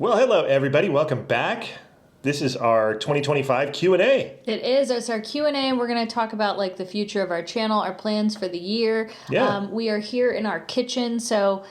Well, hello everybody. Welcome back. This is our 2025 Q&A. It is. It's our Q&A. We're going to talk about like the future of our channel, our plans for the year. Yeah. We are here in our kitchen, so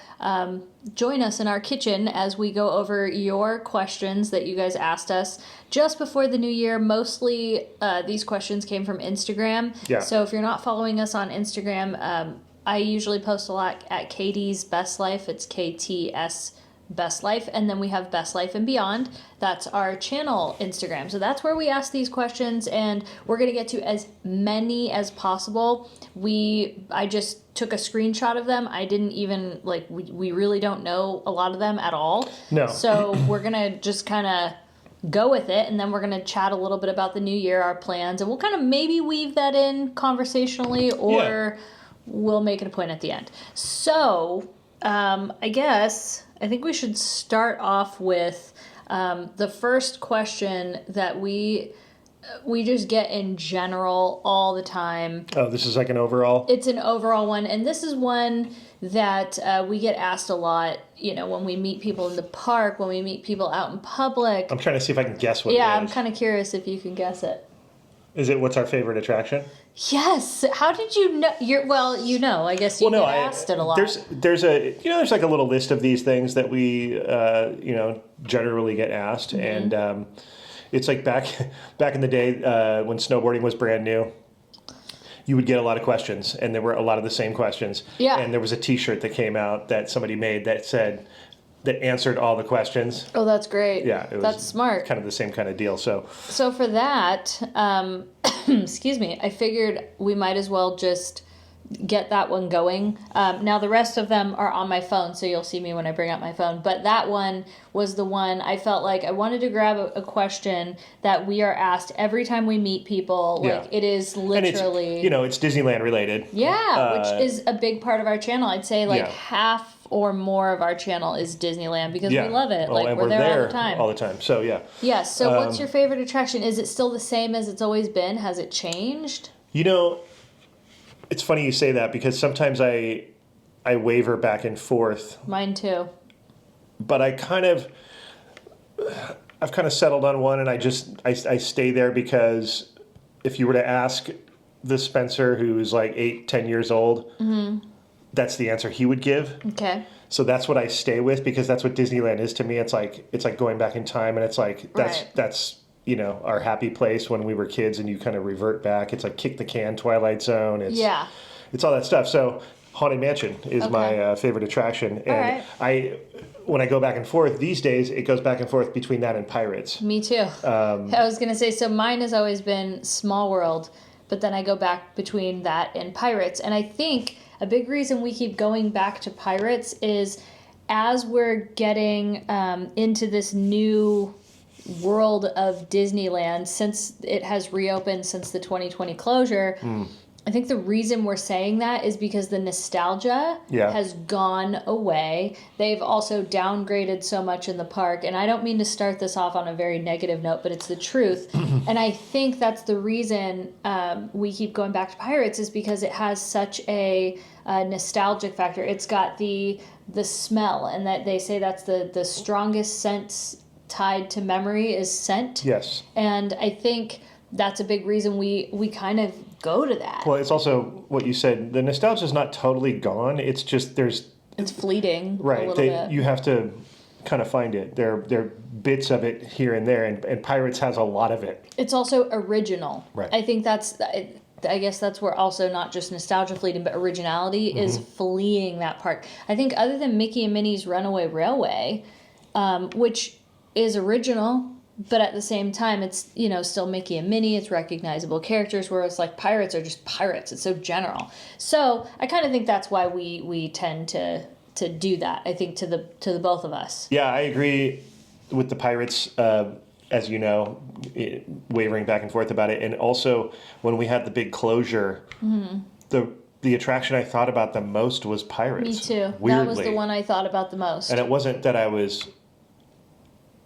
join us in our kitchen as we go over your questions that you guys asked us just before the new year. Mostly these questions came from Instagram. Yeah. So if you're not following us on Instagram, I usually post a lot at Katie's Best Life. It's KTS Best Life, and then we have Best Life and Beyond. That's our channel Instagram. So that's where we ask these questions, and we're going to get to as many as possible. I just took a screenshot of them. I didn't even, we really don't know a lot of them at all. No. So we're going to just kind of go with it, and then we're going to chat a little bit about the new year, our plans, and we'll kind of maybe weave that in conversationally, or we'll make it a point at the end. So I think we should start off with the first question that we just get in general all the time. Oh, this is like an overall? It's an overall one, and this is one that we get asked a lot, when we meet people in the park, when we meet people out in public. I'm trying to see if I can guess what it is. Yeah, I'm kind of curious if you can guess it. Is it what's our favorite attraction? Yes. How did you know? I guess you get asked it a lot. There's like a little list of these things that we, generally get asked. Mm-hmm. And it's like back in the day when snowboarding was brand new, you would get a lot of questions, and there were a lot of the same questions. Yeah. And there was a T-shirt that came out that somebody made that answered all the questions. Oh, that's great. Yeah, that's smart. Kind of the same kind of deal. So for that, excuse me, I figured we might as well just get that one going. Now the rest of them are on my phone, so you'll see me when I bring out my phone. But that one was the one I felt like I wanted to grab a question that we are asked every time we meet people. Yeah. Like it is literally, and it's Disneyland related. Yeah, which is a big part of our channel. I'd say half or more of our channel is Disneyland because we love it. And we're there all the time. So yeah. Yeah. So what's your favorite attraction? Is it still the same as it's always been? Has it changed? It's funny you say that because sometimes I waver back and forth. Mine too. But I've kind of settled on one, and I stay there because if you were to ask the Spencer who's like 8-10 years old, mm-hmm. that's the answer he would give. Okay. So that's what I stay with because that's what Disneyland is to me. It's like going back in time, and it's like that's our happy place when we were kids, and you kind of revert back. It's like Kick the Can, Twilight Zone. It's all that stuff. So Haunted Mansion is my favorite attraction. And when I go back and forth these days, it goes back and forth between that and Pirates. Me too. I was going to say, so mine has always been Small World, but then I go back between that and Pirates. And I think a big reason we keep going back to Pirates is as we're getting into this new world of Disneyland, since it has reopened since the 2020 closure, I think the reason we're saying that is because the nostalgia has gone away. They've also downgraded so much in the park, and I don't mean to start this off on a very negative note, but it's the truth. And I think that's the reason we keep going back to Pirates, is because it has such a nostalgic factor. It's got the smell, and that they say that's the strongest sense tied to memory is scent. Yes. And I think that's a big reason we kind of go to that. Well, it's also what you said. The nostalgia is not totally gone. It's just it's fleeting. Right. A little bit. You have to kind of find it. There are bits of it here and there, and Pirates has a lot of it. It's also original. Right. I think I guess that's where also not just nostalgia fleeting, but originality is fleeing that park. I think other than Mickey and Minnie's Runaway Railway, which is original, but at the same time it's still Mickey and Minnie, it's recognizable characters, whereas like Pirates are just pirates. It's so general. So I kind of think that's why we tend to do that, I think, to the both of us. Yeah, I agree with the Pirates, as you know, wavering back and forth about it. And also when we had the big closure, the attraction I thought about the most was Pirates. Me too. Weirdly. That was the one I thought about the most. And it wasn't that I was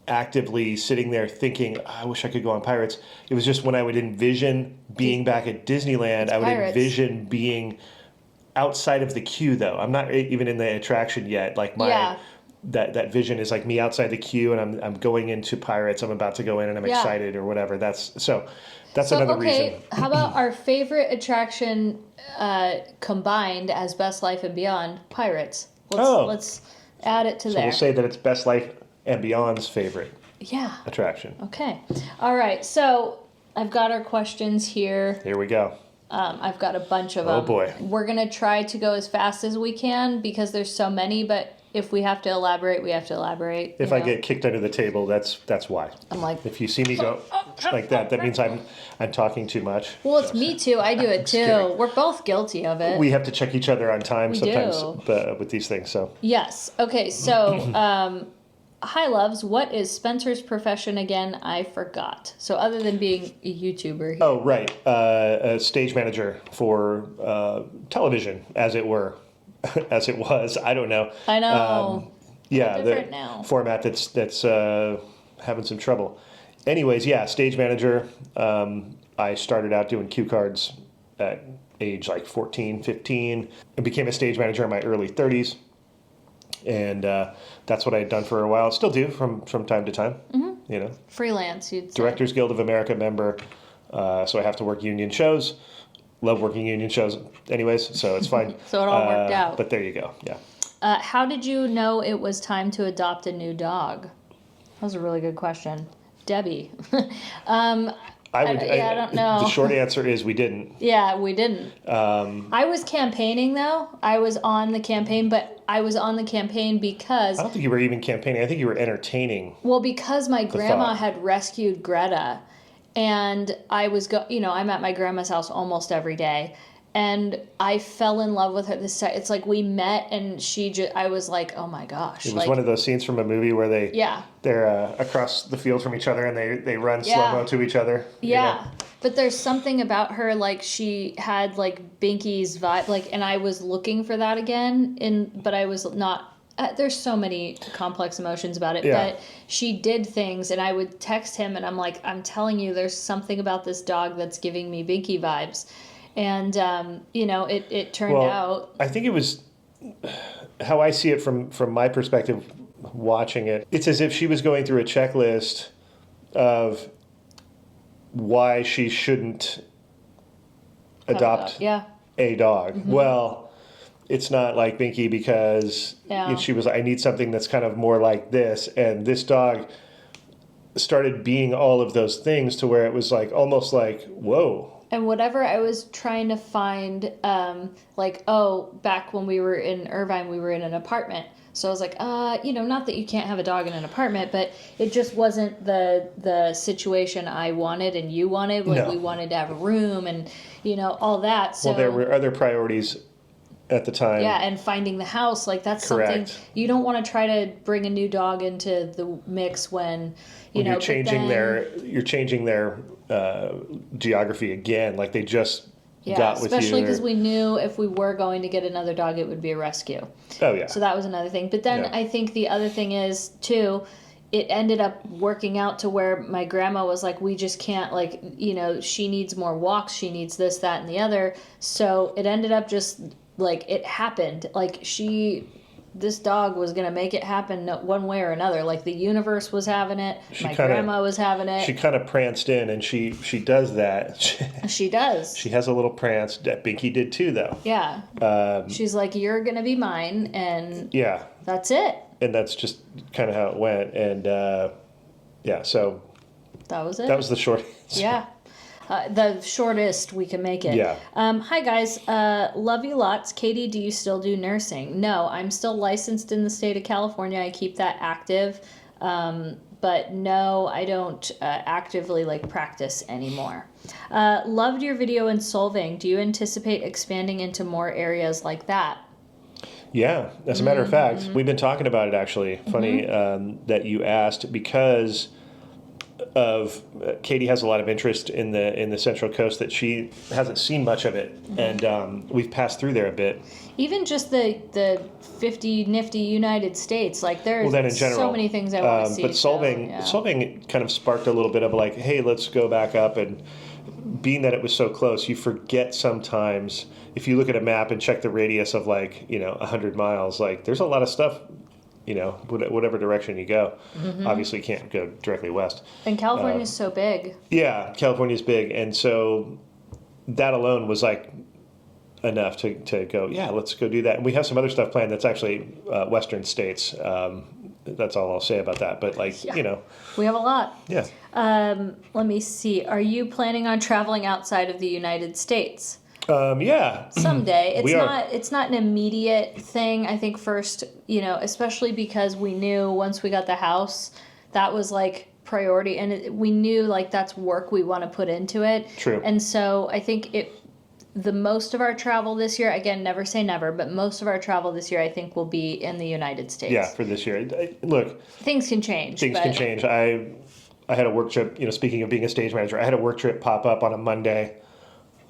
actively sitting there thinking, I wish I could go on Pirates. It was just when I would envision being back at Disneyland, I would envision being outside of the queue, though. I'm not even in the attraction yet. Like that vision is like me outside the queue, and I'm going into Pirates. I'm about to go in, and I'm excited or whatever. That's another reason. How about our favorite attraction combined as Best Life and Beyond? Pirates. Let's add it to there. So we'll say that it's Best Life and Beyond's favorite attraction. Okay. All right. So I've got our questions here. Here we go. I've got a bunch of them. Oh boy. We're going to try to go as fast as we can because there's so many, but if we have to elaborate, we have to elaborate. If I get kicked under the table, that's why. I'm like, if you see me go like that means I'm talking too much. Well, it's me too. I do it too. Kidding. We're both guilty of it. We have to check each other on time sometimes with these things. So yes. Okay. So, hi, loves. What is Spencer's profession again? I forgot. So other than being a YouTuber. Here. Oh, right. A stage manager for television, as it were. As it was, I don't know. I know. The now. Format that's having some trouble. Anyways, stage manager. I started out doing cue cards at age like 14, 15, and became a stage manager in my early 30s. And that's what I had done for a while. Still do from time to time. Mm-hmm. Freelance, you'd say. Directors Guild of America member. So I have to work union shows. Love working union shows anyways, so it's fine. So it all worked out. But there you go, yeah. How did you know it was time to adopt a new dog? That was a really good question. Debbie. I don't know. The short answer is we didn't. Yeah, we didn't. I was campaigning, though. I was on the campaign, but I was on the campaign because... I don't think you were even campaigning. I think you were entertaining. Well, because my grandma had rescued Greta. And I was I'm at my grandma's house almost every day, and I fell in love with her. It's like we met, and I was like, oh my gosh! It was one of those scenes from a movie where they're across the field from each other, and they run slow-mo to each other. Yeah, but there's something about her, like she had like Binky's vibe, like, and I was looking for that again, but I was not. There's so many complex emotions about it, but she did things, and I would text him, and I'm like, I'm telling you, there's something about this dog that's giving me Binky vibes, and it turned out. I think it was how I see it from my perspective, watching it. It's as if she was going through a checklist of why she shouldn't adopt a dog. Mm-hmm. Well. It's not like Binky because she was like, I need something that's kind of more like this. And this dog started being all of those things to where it was like almost like, whoa. And whatever I was trying to find, back when we were in Irvine, we were in an apartment. So I was like, not that you can't have a dog in an apartment, but it just wasn't the situation I wanted and you wanted. Like we wanted to have a room and, all that. So, well, there were other priorities at the time. Yeah, and finding the house, like that's Correct. Something you don't want to try to bring a new dog into the mix when you're changing their geography again, like they just got with you. Especially because we knew if we were going to get another dog, it would be a rescue. Oh yeah. So that was another thing. But then I think the other thing is too, it ended up working out to where my grandma was like, we just can't, she needs more walks, she needs this, that, and the other. So it ended up just like it happened. Like this dog was going to make it happen one way or another. Like the universe was having it. My grandma was having it. She kind of pranced in, and she does that. She does. She has a little prance. Binky did too, though. Yeah. She's like, you're going to be mine, and that's it. And that's just kind of how it went. And so that was it. That was the short answer. Yeah. The shortest we can make it. Yeah. Hi, guys. Love you lots. Katie, do you still do nursing? No, I'm still licensed in the state of California. I keep that active. But no, I don't actively practice anymore. Loved your video in Solvang. Do you anticipate expanding into more areas like that? Yeah, as a matter of fact, we've been talking about it actually. Funny that you asked because of Katie has a lot of interest in the Central Coast that she hasn't seen much of it, and we've passed through there a bit. Even just the 50 nifty United States, there's in general, so many things I want to see. But Solvang kind of sparked a little bit of hey, let's go back up, and being that it was so close, you forget sometimes if you look at a map and check the radius of 100 miles, there's a lot of stuff whatever direction you go. Obviously, you can't go directly west. And California's so big. Yeah, California's big, and so that alone was like enough to go, yeah, let's go do that. And we have some other stuff planned that's actually Western states. That's all I'll say about that. But we have a lot. Yeah. Let me see. Are you planning on traveling outside of the United States? Yeah. Someday. It's not an immediate thing. I think first, especially because we knew once we got the house, that was like priority, and we knew like that's work we want to put into it. True. And so I think the most of our travel this year, again, never say never, but most of our travel this year I think will be in the United States. Yeah, for this year. Look, things can change. Can change. I had a work trip, speaking of being a stage manager, I had a work trip pop up on a Monday,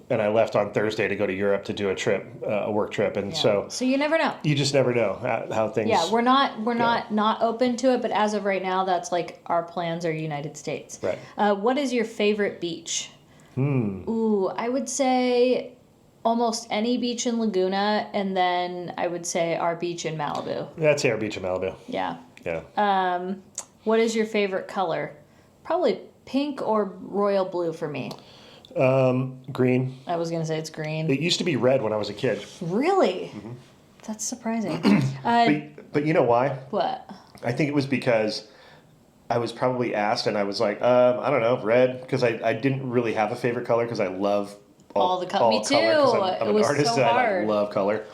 and I left on Thursday to go to Europe to do a work trip. And so you never know. You just never know how things we're not open to it, but as of right now, that's like our plans are United States. Right. What is your favorite beach? Ooh, I would say almost any beach in Laguna, and then I would say our beach in Malibu. That's our beach in Malibu. Yeah. Yeah. What is your favorite color? Probably pink or royal blue for me. Green. I was gonna say it's green. It used to be red when I was a kid. Really? Mm-hmm. That's surprising. But you know why? What? I think it was because I was probably asked, and I was like, I don't know, red, because I didn't really have a favorite color because I love all the color. Me too. I'm an artist, so and hard. I love color.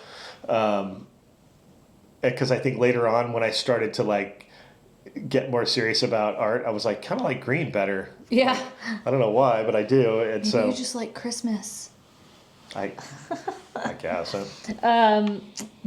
Because I think later on when I started to like get more serious about art, I was like, kind of like green better. Yeah. Like, I don't know why, but I do. And so you just like Christmas. I guess.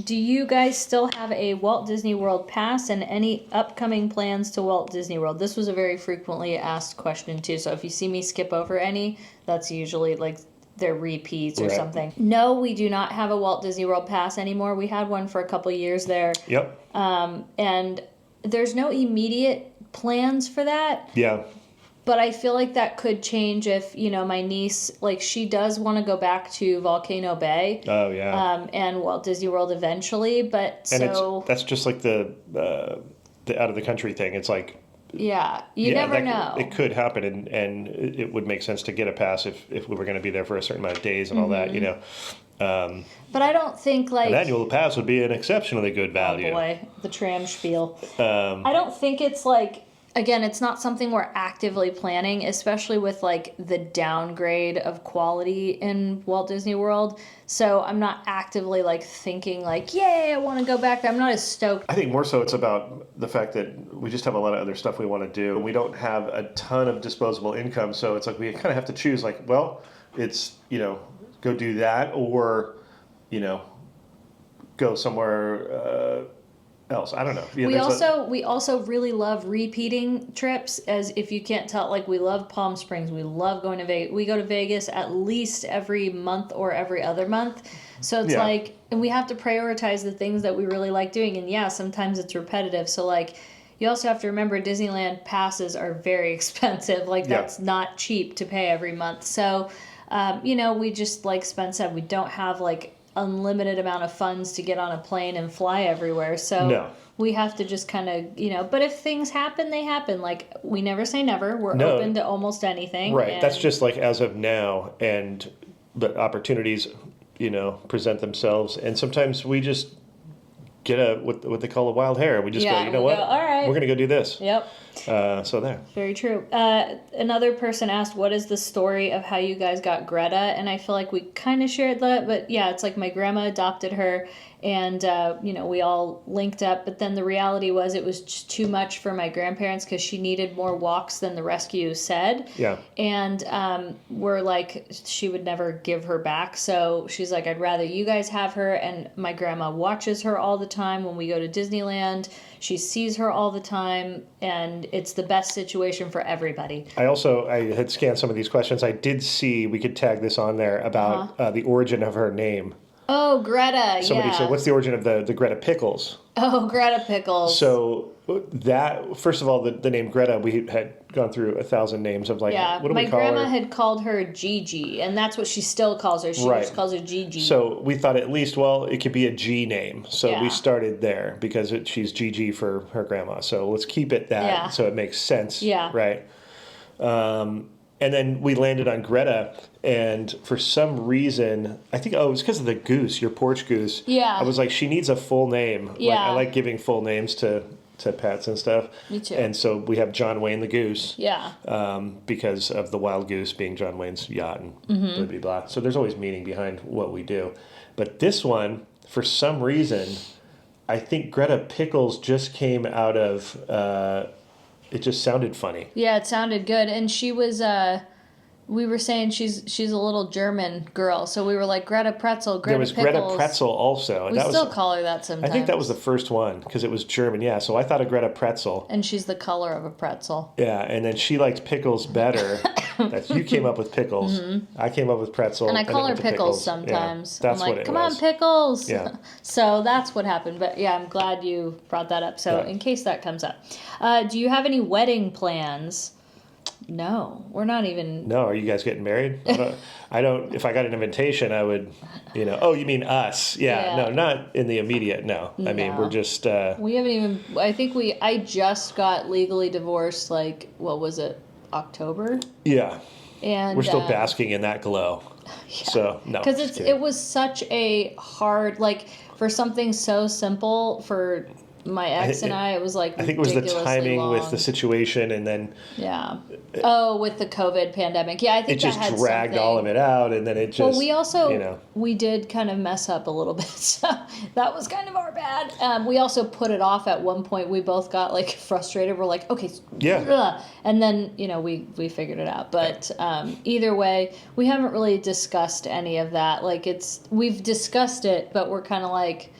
Do you guys still have a Walt Disney World pass and any upcoming plans to Walt Disney World? This was a very frequently asked question too. So if you see me skip over any, that's usually like they're repeats or something. No, we do not have a Walt Disney World pass anymore. We had one for a couple years there. Yep. And there's no immediate plans for that. Yeah. But I feel like that could change if, my niece, like, she does want to go back to Volcano Bay. Oh, yeah. And Walt Disney World eventually, but that's just like the out of the country thing. It's like... Yeah, you never know. It could happen, and it would make sense to get a pass if we were going to be there for a certain amount of days and all that, But I don't think, like... An annual pass would be an exceptionally good value. Oh, boy. The tram spiel. I don't think it's, like... Again, it's not something we're actively planning, especially with, like, the downgrade of quality in Walt Disney World. So I'm not actively, like, thinking, like, yay, I want to go back there. I'm not as stoked. I think more so it's about the fact that we just have a lot of other stuff we want to do. We don't have a ton of disposable income, so it's like we kind of have to choose, like, well, it's, go do that or, go somewhere... else. I don't know. Yeah, we also really love repeating trips. As if you can't tell, like, we love Palm Springs. We love going to Vegas. We go to Vegas at least every month or every other month. So it's like, and we have to prioritize the things that we really like doing. And sometimes it's repetitive. So like, you also have to remember Disneyland passes are very expensive. Like that's not cheap to pay every month. So, we just, like Spence said, we don't have like unlimited amount of funds to get on a plane and fly everywhere, so we have to just kind of but if things happen, they happen. Like, we never say never. We're open to almost anything, right? That's just like as of now, and the opportunities present themselves, and sometimes we just get what they call a wild hair. We just go, what, all right, we're gonna go do this. Yep. So there. Very true. Another person asked, what is the story of how you guys got Greta? And I feel like we kind of shared that, but it's like my grandma adopted her, and we all linked up, but then the reality was it was just too much for my grandparents because she needed more walks than the rescue said. Yeah. And we're like, she would never give her back, so she's like, I'd rather you guys have her. And my grandma watches her all the time when we go to Disneyland. She sees her all the time, and it's the best situation for everybody. I had scanned some of these questions. I did see, we could tag this on there, about the origin of her name. Oh, Greta, Somebody yeah. said, what's the origin of the Greta pickles? Oh, Greta pickles. So that, first of all, the name Greta, we had gone through 1,000 names of like, what do we call her? My grandma had called her Gigi, and that's what she still calls her. She just calls her Gigi. So we thought at least, well, it could be a G name. So we started there because she's Gigi for her grandma. So let's keep it that so it makes sense. Yeah. Right. And then we landed on Greta, and for some reason, I think, it was because of the goose, your porch goose. Yeah. I was like, she needs a full name. Yeah. Like, I like giving full names to pets and stuff. Me too. And so we have John Wayne the goose. Yeah. Because of the wild goose being John Wayne's yacht and blah, blah, blah. So there's always meaning behind what we do. But this one, for some reason, I think Greta Pickles just came out of... it just sounded funny. Yeah, it sounded good. And she was... we were saying she's a little German girl, so we were like Greta Pretzel, Greta Pickles. There was Greta Pretzel also. And we still call her that sometimes. I think that was the first one because it was German. Yeah, so I thought of Greta Pretzel. And she's the color of a pretzel. Yeah, and then she liked pickles better. You came up with pickles. I came up with pretzel. And I call her Pickles sometimes. Yeah, that's I'm like, what it come was. on, Pickles. Yeah. So that's what happened. But yeah, I'm glad you brought that up. So in case that comes up. Do you have any wedding plans? No, we're not even. No, are you guys getting married? I don't. If I got an invitation, I would. Oh, you mean us? Yeah. No, not in the immediate. No, I mean we're just. We haven't even. I just got legally divorced. Like, what was it? October. Yeah. And we're still basking in that glow. Yeah. So no. Because it was such a hard for something so simple for. My ex and I, it was like I think it was the timing long. with the situation, and then with the COVID pandemic. Yeah, I think it just dragged all of it out, and then it just. Well, we also we did kind of mess up a little bit, so that was kind of our bad. We also put it off at one point. We both got frustrated. We're like, okay, and then we figured it out. But either way, we haven't really discussed any of that. We've discussed it, but we're kind of like.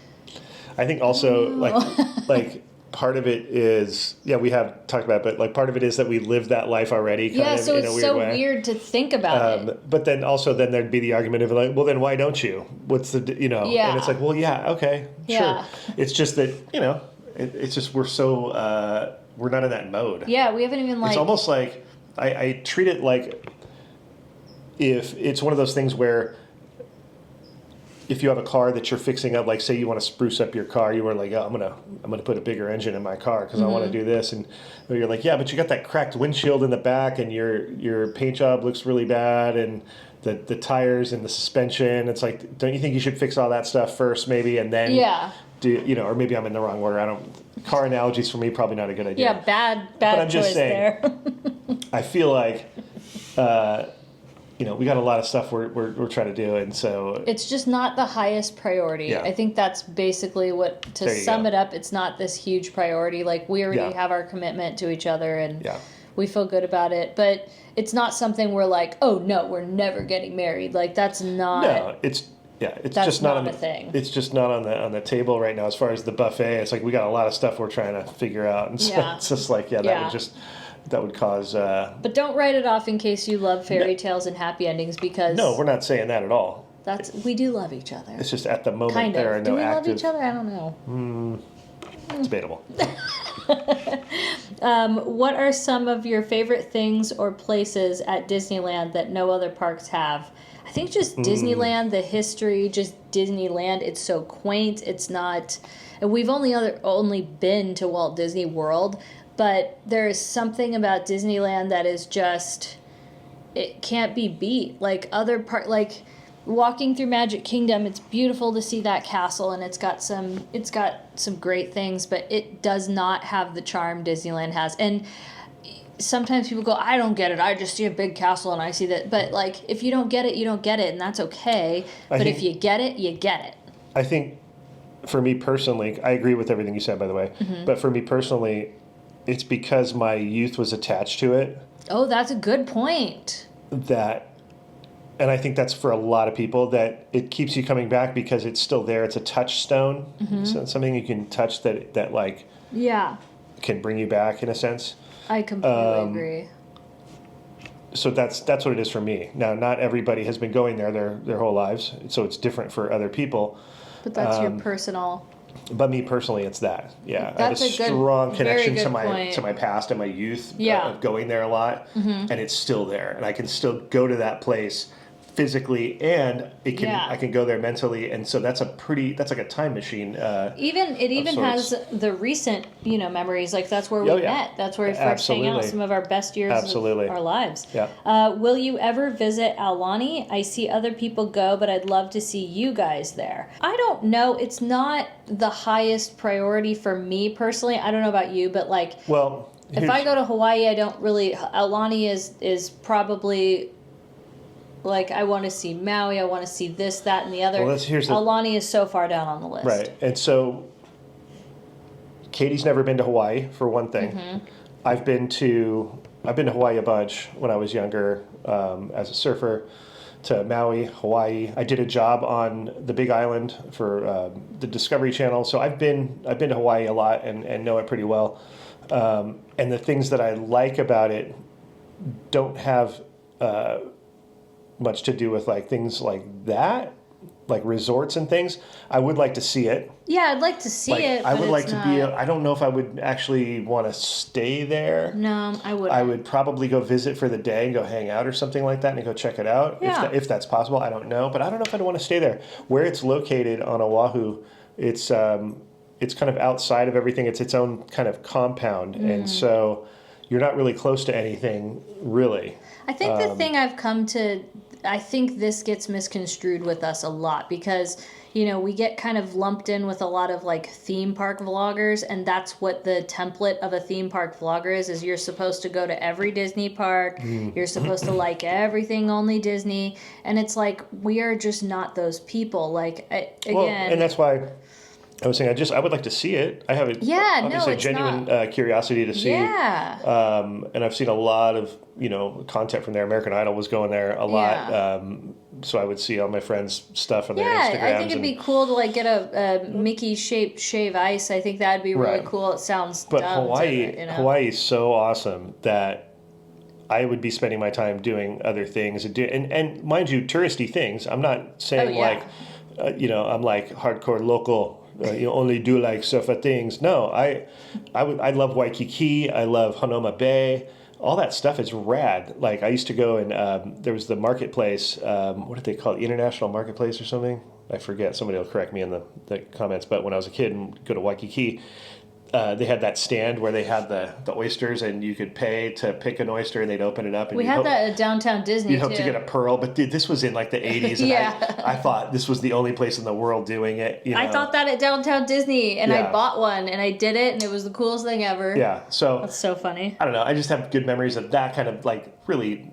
I think also like part of it is we have talked about it, but part of it is that we lived that life already kind of so in a weird way. Weird to think about it. But then there'd be the argument of well then why don't you? What's the and it's like okay sure. It's just that it's just we're so we're not in that mode. Yeah, we haven't even It's almost like I treat it like if it's one of those things where. If you have a car that you're fixing up, say you want to spruce up your car, you were like, I'm gonna put a bigger engine in my car because I want to do this, and you're like, but you got that cracked windshield in the back, and your paint job looks really bad, and the tires and the suspension. It's like, don't you think you should fix all that stuff first, maybe, and then do or maybe I'm in the wrong order. Car analogies for me probably not a good idea. Yeah, bad but I'm just choice saying, there. I feel like. We got a lot of stuff we're trying to do, and so it's just not the highest priority. Yeah. I think that's basically to sum it up. It's not this huge priority. We already have our commitment to each other, and we feel good about it. But it's not something we're like, oh no, we're never getting married. That's not. No, it's just not on a thing. It's just not on the table right now as far as the buffet. It's like we got a lot of stuff we're trying to figure out, and so it's just that would cause. But don't write it off in case you love fairy tales and happy endings because. No, we're not saying that at all. We do love each other. It's just at the moment kind there are of. no Do we active. love each other? I don't know. It's debatable. What are some of your favorite things or places at Disneyland that no other parks have? I think just Disneyland, the history, just Disneyland. It's so quaint. It's not. And we've only been to Walt Disney World. But there is something about Disneyland that is just, it can't be beat. Walking through Magic Kingdom, it's beautiful to see that castle, and it's got some great things, but it does not have the charm Disneyland has. And sometimes people go, I don't get it. I just see a big castle and I see that. But if you don't get it, you don't get it, and that's okay. But if you get it, you get it. I think, for me personally, I agree with everything you said, by the way. But for me personally. It's because my youth was attached to it. Oh, that's a good point. And I think that's for a lot of people, that it keeps you coming back because it's still there. It's a touchstone. So it's something you can touch that can bring you back in a sense. I completely agree. so that's what it is for me. Now, not everybody has been going there their whole lives, so it's different for other people. But that's your personal. But me personally, it's that. Yeah, That's I have a strong connection to my past and my youth of going there a lot, and it's still there, and I can still go to that place physically, and I can go there mentally, and so that's like a time machine. Even has the recent memories, like that's where we met. That's where we first hang out. Some of our best years of our lives. Yeah. Will you ever visit Aulani? I see other people go, but I'd love to see you guys there. I don't know. It's not the highest priority for me personally. I don't know about you, but like, if I go to Hawaii, I don't really. Aulani is probably. Like, I want to see Maui, I want to see this, that, and the other. Aulani is so far down on the list. Right. And so, Katie's never been to Hawaii, for one thing. Mm-hmm. I've been to Hawaii a bunch when I was younger as a surfer, to Maui, Hawaii. I did a job on the Big Island for the Discovery Channel. So I've been to Hawaii a lot and know it pretty well. And the things that I like about it don't have... much to do with like things like that, like resorts and things. I would like to see it. Yeah, I'd like to see it. I would like to be. I don't know if I would actually want to stay there. No, I wouldn't. I would probably go visit for the day and go hang out or something like that and go check it out. Yeah. If that's possible, I don't know. But I don't know if I'd want to stay there. Where it's located on Oahu, it's kind of outside of everything. It's its own kind of compound, and so you're not really close to anything, really. I think the thing I've come to, I think this gets misconstrued with us a lot because, we get kind of lumped in with a lot of like theme park vloggers, and that's what the template of a theme park vlogger is you're supposed to go to every Disney park, you're supposed to like everything only Disney, and it's like, we are just not those people. Like, again... and that's why... I was saying, I would like to see it. I have a genuine curiosity to see. Yeah. And I've seen a lot of, content from there. American Idol was going there a lot. Yeah. So I would see all my friends' stuff on their Instagrams. Yeah, I think it'd be cool to like get a Mickey-shaped shave ice. I think that'd be really cool. It sounds dumb. But Hawaii is so awesome that I would be spending my time doing other things and mind you, touristy things. I'm not saying I'm like hardcore local. Only do like surfer things. No, I love Waikiki. I love Hanoma Bay. All that stuff is rad. Like I used to go and there was the marketplace. What did they call it? International Marketplace or something? I forget. Somebody will correct me in the comments. But when I was a kid and go to Waikiki, they had that stand where they had the oysters, and you could pay to pick an oyster, and they'd open it up. And we had that at Downtown Disney, you'd hope to get a pearl, but this was in like the 80s, and I thought this was the only place in the world doing it. I thought that at Downtown Disney, and I bought one, and I did it, and it was the coolest thing ever. Yeah, so... That's so funny. I don't know, I just have good memories of that kind of like really,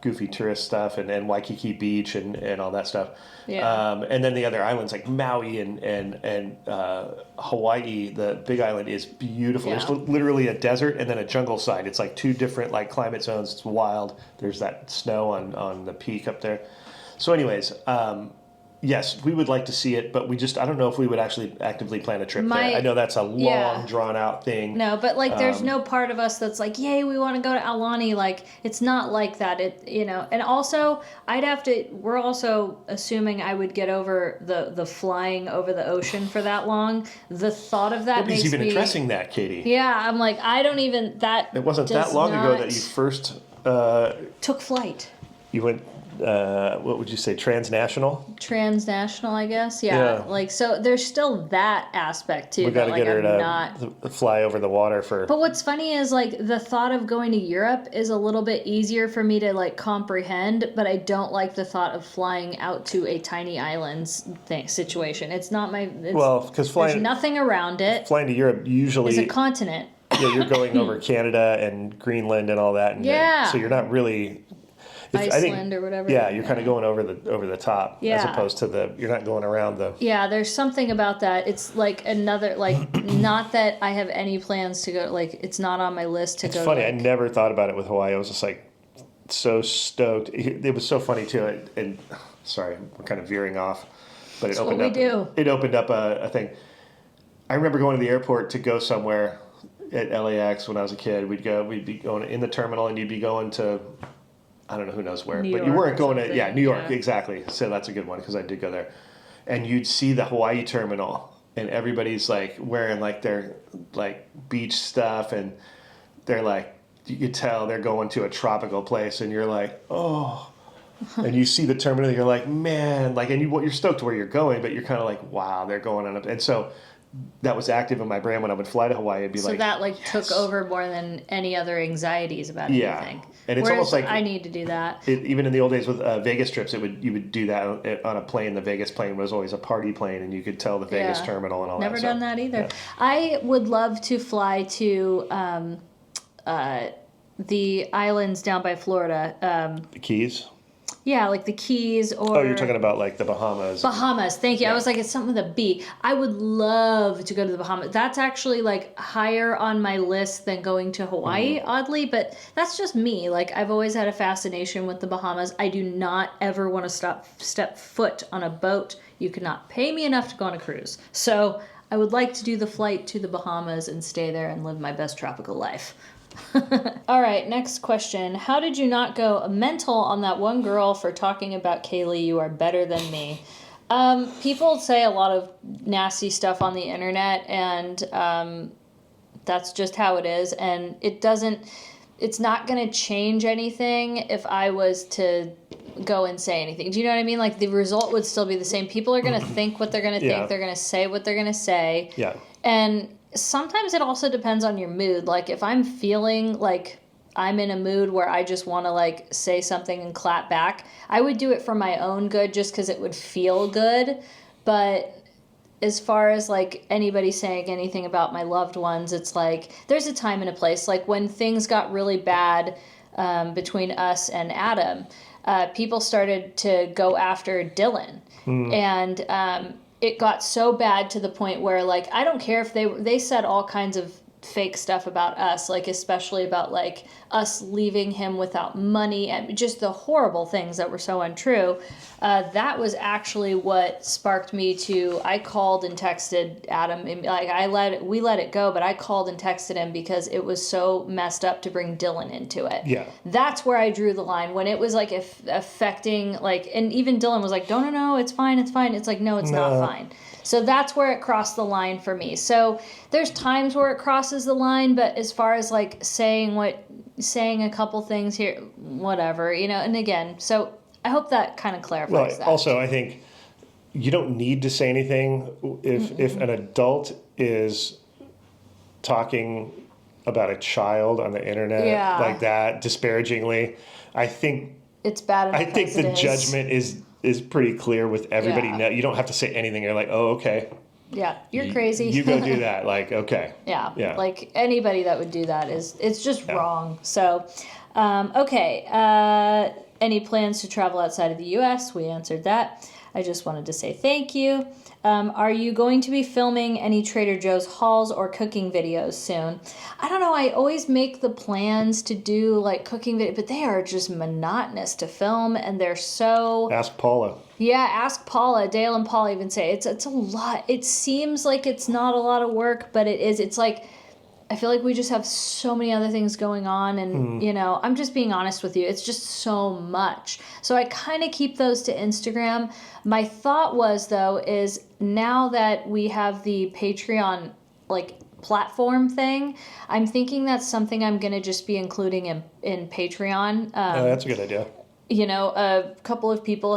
goofy tourist stuff, and Waikiki Beach and all that stuff. Yeah. And then the other islands like Maui and Hawaii, the Big Island is beautiful. Yeah. There's literally a desert and then a jungle side. It's like two different like climate zones. It's wild. There's that snow on the peak up there. So anyways, yes, we would like to see it, but I don't know if we would actually actively plan a trip there. I know that's a long, drawn-out thing. No, but, like, there's no part of us that's like, yay, we want to go to Aulani. Like, it's not like that. And also, we're also assuming I would get over the flying over the ocean for that long. The thought of that Nobody's even addressing that, Katie. Yeah, I'm like, I don't even, It wasn't that long ago that you first... took flight. You went... what would you say, transnational, I guess. Yeah. Like, so there's still that aspect too. We got to get her to fly over the water for. But what's funny is like the thought of going to Europe is a little bit easier for me to like comprehend, but I don't like the thought of flying out to a tiny islands situation. It's not my. Because there's nothing around it. Flying to Europe usually is a continent. Yeah, you're going over Canada and Greenland and all that. And so you're not really. Iceland or whatever. Yeah, you're kind of going over the top as opposed to you're not going around the. Yeah, there's something about that. It's like another not that I have any plans to go. Like it's not on my list to go. It's funny. I never thought about it with Hawaii. I was just like so stoked. It was so funny too. And sorry, we're kind of veering off, but It opened up a thing. I remember going to the airport to go somewhere. at LAX when I was a kid. We'd be going in the terminal, and you'd be going to, I don't know who knows where, New but York you weren't going to, New York, yeah. exactly. So that's a good one, because I did go there. And you'd see the Hawaii terminal, and everybody's like wearing like their like beach stuff, and they're like, you could tell they're going to a tropical place, and you're like, oh. And you see the terminal, you're like, man, like, and you're stoked where you're going, but you're kind of like, wow, they're going on. And so that was active in my brain when I would fly to Hawaii. It'd be so like, that like yes. took over more than any other anxieties about anything. And it's Whereas almost like I need to do that. Even in the old days with Vegas trips, you would do that on a plane. The Vegas plane was always a party plane, and you could tell the Vegas terminal and all Never that. Never done that either. Yeah. I would love to fly to the islands down by Florida. The Keys? Yeah, like the Keys or... Oh, you're talking about like the Bahamas. Bahamas, thank you. Yeah. I was like, it's something with a B. I would love to go to the Bahamas. That's actually like higher on my list than going to Hawaii, oddly, but that's just me. Like, I've always had a fascination with the Bahamas. I do not ever want to step foot on a boat. You could not pay me enough to go on a cruise. So I would like to do the flight to the Bahamas and stay there and live my best tropical life. All right, next question. How did you not go mental on that one girl for talking about Kaylee? You are better than me. People say a lot of nasty stuff on the internet, and that's just how it is. And it's not going to change anything if I was to go and say anything. Do you know what I mean? Like, the result would still be the same. People are going to think what they're going to think. They're going to say what they're going to say. Yeah. And sometimes it also depends on your mood. Like, if I'm feeling like I'm in a mood where I just want to like say something and clap back, I would do it for my own good just because it would feel good. But as far as like anybody saying anything about my loved ones, it's like there's a time and a place. Like when things got really bad between us and Adam, people started to go after Dylan. And it got so bad to the point where, like, I don't care if they said all kinds of fake stuff about us, like especially about like us leaving him without money and just the horrible things that were so untrue. That was actually what sparked me to. I called and texted Adam, and like we let it go, but I called and texted him because it was so messed up to bring Dylan into it. Yeah, that's where I drew the line when it was like affecting like, and even Dylan was like, no, it's fine. It's like, no, it's not fine. So that's where it crossed the line for me. So there's times where it crosses the line, but as far as like saying a couple things here, whatever, and again, so I hope that kind of clarifies that. Also, I think you don't need to say anything if an adult is talking about a child on the internet like that disparagingly. I think it's bad enough. I think the judgment is pretty clear with everybody. Yeah. You don't have to say anything. You're like, oh, okay. Yeah, you're crazy. You go do that. Like, okay. Yeah. Like anybody that would do that it's just wrong. So, okay. Any plans to travel outside of the U.S.? We answered that. I just wanted to say thank you. Are you going to be filming any Trader Joe's hauls or cooking videos soon? I don't know. I always make the plans to do like cooking videos, but they are just monotonous to film, and they're so... Ask Paula. Yeah, ask Paula. Dale and Paula even say it's a lot. It seems like it's not a lot of work, but it is. It's like... I feel like we just have so many other things going on, and I'm just being honest with you. It's just so much. So I kind of keep those to Instagram. My thought was, though, is now that we have the Patreon like platform thing, I'm thinking that's something I'm going to just be including in Patreon. That's a good idea. A couple of people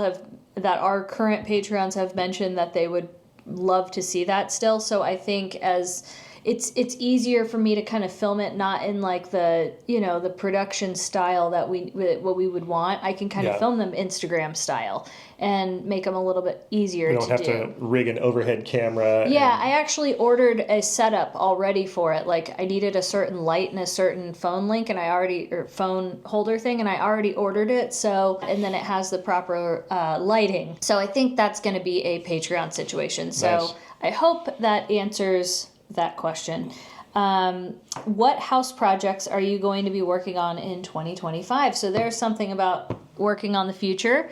that are current Patreons have mentioned that they would love to see that still. So I think as... It's easier for me to kind of film it not in like the the production style that what we would want. I can kind of film them Instagram style and make them a little bit easier to do. You don't have to rig an overhead camera. Yeah, I actually ordered a setup already for it. Like I needed a certain light and a certain phone link, or phone holder thing, and I already ordered it. So, and then it has the proper lighting. So I think that's going to be a Patreon situation. So nice. I hope that answers that question. What house projects are you going to be working on in 2025? So there's something about working on the future.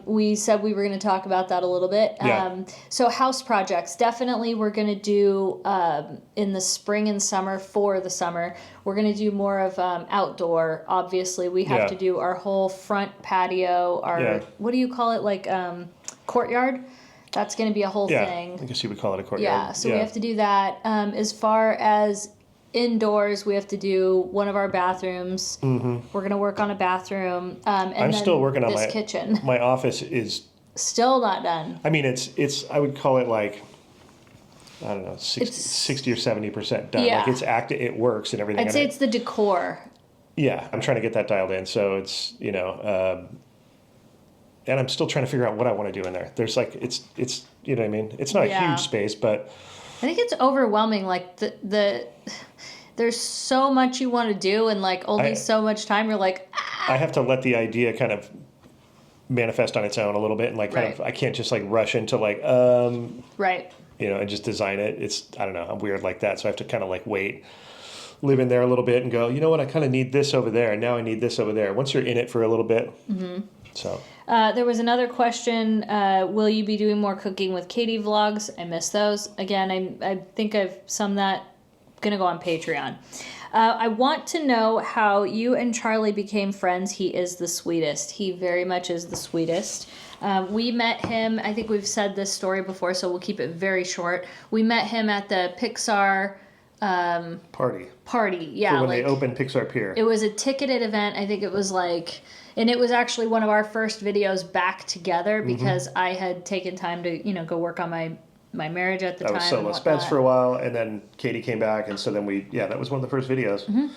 We said we were going to talk about that a little bit. Yeah. So house projects, definitely we're going to do in the spring and summer for the summer. We're going to do more of outdoor. Obviously, we have to do our whole front patio, what do you call it, like courtyard? That's going to be a whole thing. I guess you would call it a courtyard. Yeah, so we have to do that. As far as indoors, we have to do one of our bathrooms. Mm-hmm. We're going to work on a bathroom. And I'm still working on my kitchen. My office is still not done. I mean, it's I would call it like, I don't know, 60 or 70% done. Yeah. Like it works and everything. I'd say it's the decor. Yeah, I'm trying to get that dialed in. So it's, and I'm still trying to figure out what I want to do in there. There's like, it's you know what I mean? It's not a huge space, but I think it's overwhelming. Like there's so much you want to do and like only so much time. You're like, I have to let the idea kind of manifest on its own a little bit. And like, kind of, I can't just like rush into like, right. And just design it. I don't know. I'm weird like that. So I have to kind of like wait, live in there a little bit and go, you know what? I kind of need this over there. And now I need this over there. Once you're in it for a little bit. Mm-hmm. So. There was another question. Will you be doing more cooking with Katie vlogs? I miss those. Again, I think I've summed that. Going to go on Patreon. I want to know how you and Charlie became friends. He is the sweetest. He very much is the sweetest. We met him, I think we've said this story before, so we'll keep it very short. We met him at the Pixar party. Yeah. For when they opened Pixar Pier. It was a ticketed event. I think it was like, and it was actually one of our first videos back together because I had taken time to, go work on my marriage at the time. I was solo Spence for a while, and then Katie came back, and so then that was one of the first videos. Mm-hmm.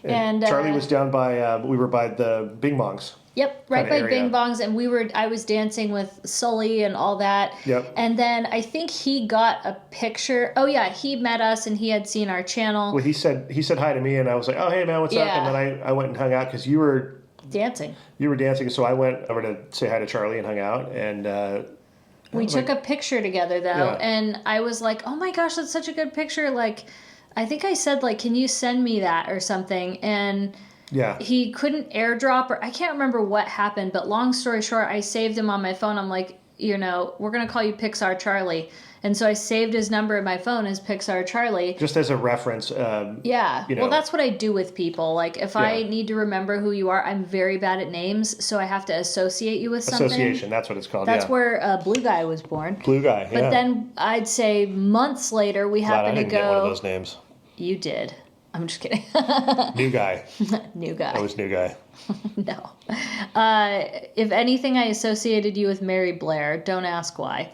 And Charlie was down by, we were by the Bing Bongs. Yep, right by Bing Bongs, and I was dancing with Sully and all that. Yep. And then I think he got a picture. Oh yeah, he met us and he had seen our channel. Well, he said hi to me, and I was like, oh hey man, what's up? And then I went and hung out because you were dancing. You were dancing, so I went over to say hi to Charlie and hung out, and we took a picture together though, and I was like, oh my gosh, that's such a good picture. Like, I think I said like, can you send me that or something? And he couldn't airdrop, or I can't remember what happened, but long story short, I saved him on my phone. I'm like, we're going to call you Pixar Charlie. And so I saved his number in my phone as Pixar Charlie. Just as a reference. Well, that's what I do with people. Like, if I need to remember who you are, I'm very bad at names, so I have to associate you with something. Association, that's what it's called. That's where Blue Guy was born. Blue Guy, But then I'd say months later, we happened to go. Get one of those names. You did. I'm just kidding. New Guy. New Guy. I was New Guy. No. If anything, I associated you with Mary Blair. Don't ask why.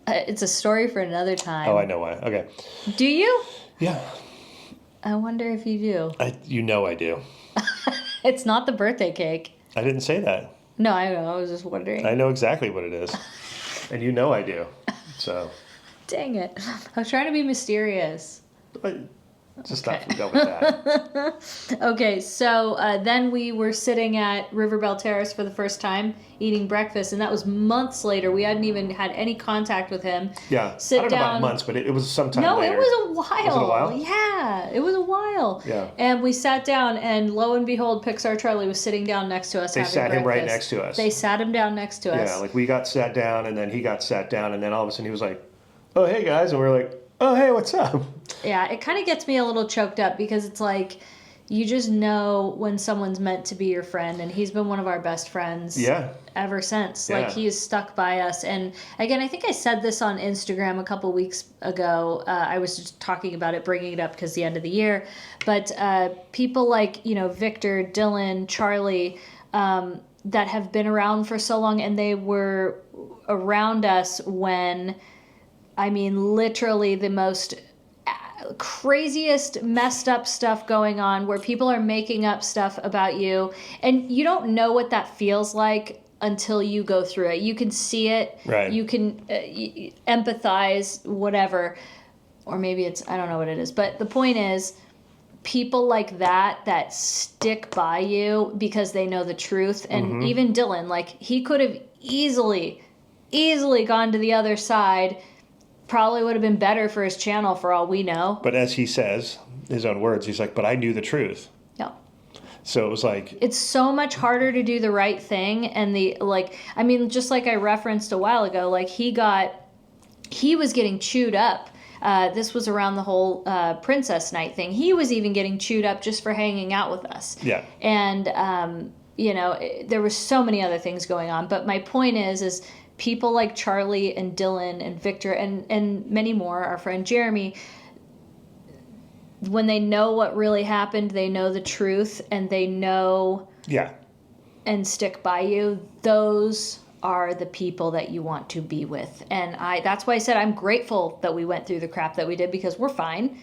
It's a story for another time. Oh, I know why. Okay. Do you? Yeah. I wonder if you do. I do. It's not the birthday cake. I didn't say that. No, I know. I was just wondering. I know exactly what it is. And I do. So. Dang it. I was trying to be mysterious. Just stop and go with that. Okay, so then we were sitting at Riverbell Terrace for the first time eating breakfast, and that was months later. We hadn't even had any contact with him. Yeah, I don't know about months, but it was sometime later. No, it was a while. Was it a while? Yeah, it was a while. Yeah. And we sat down, and lo and behold, Pixar Charlie was sitting down next to us having breakfast. They sat him right next to us. They sat him down next to us. Yeah, like we got sat down, and then he got sat down, and then all of a sudden he was like, oh, hey, guys. And we were like, oh, hey, what's up? Yeah, it kind of gets me a little choked up because it's like you just know when someone's meant to be your friend, and he's been one of our best friends ever since. Like, he is stuck by us. And again, I think I said this on Instagram a couple weeks ago. I was just talking about it, bringing it up because the end of the year. But people like, Victor, Dylan, Charlie, that have been around for so long, and they were around us when... literally the most craziest messed up stuff going on where people are making up stuff about you, and you don't know what that feels like until you go through it. You can see it. Right. You can empathize, whatever. Or maybe I don't know what it is. But the point is, people like that stick by you because they know the truth. And even Dylan, like, he could have easily gone to the other side. Probably would have been better for his channel for all we know. But as he says, his own words, he's like, but I knew the truth. No. So it was like, it's so much harder to do the right thing. And just like I referenced a while ago, like he was getting chewed up. This was around the whole Princess Night thing. He was even getting chewed up just for hanging out with us. Yeah. And, there was so many other things going on. But my point is people like Charlie and Dylan and Victor and many more, our friend Jeremy, when they know what really happened, they know the truth, and they know and stick by you, those are the people that you want to be with. And that's why I said I'm grateful that we went through the crap that we did, because we're fine.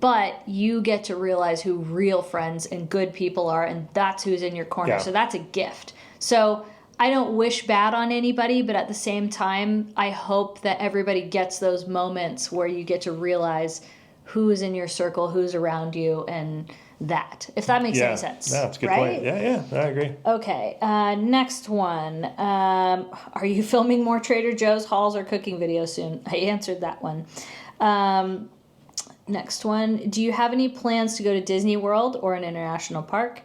But you get to realize who real friends and good people are, and that's who's in your corner. Yeah. So that's a gift. So I don't wish bad on anybody, but at the same time, I hope that everybody gets those moments where you get to realize who's in your circle, who's around you, and that, if that makes any sense. No, that's a good point. Yeah, I agree. Okay, next one. Are you filming more Trader Joe's hauls or cooking videos soon? I answered that one. Next one. Do you have any plans to go to Disney World or an international park?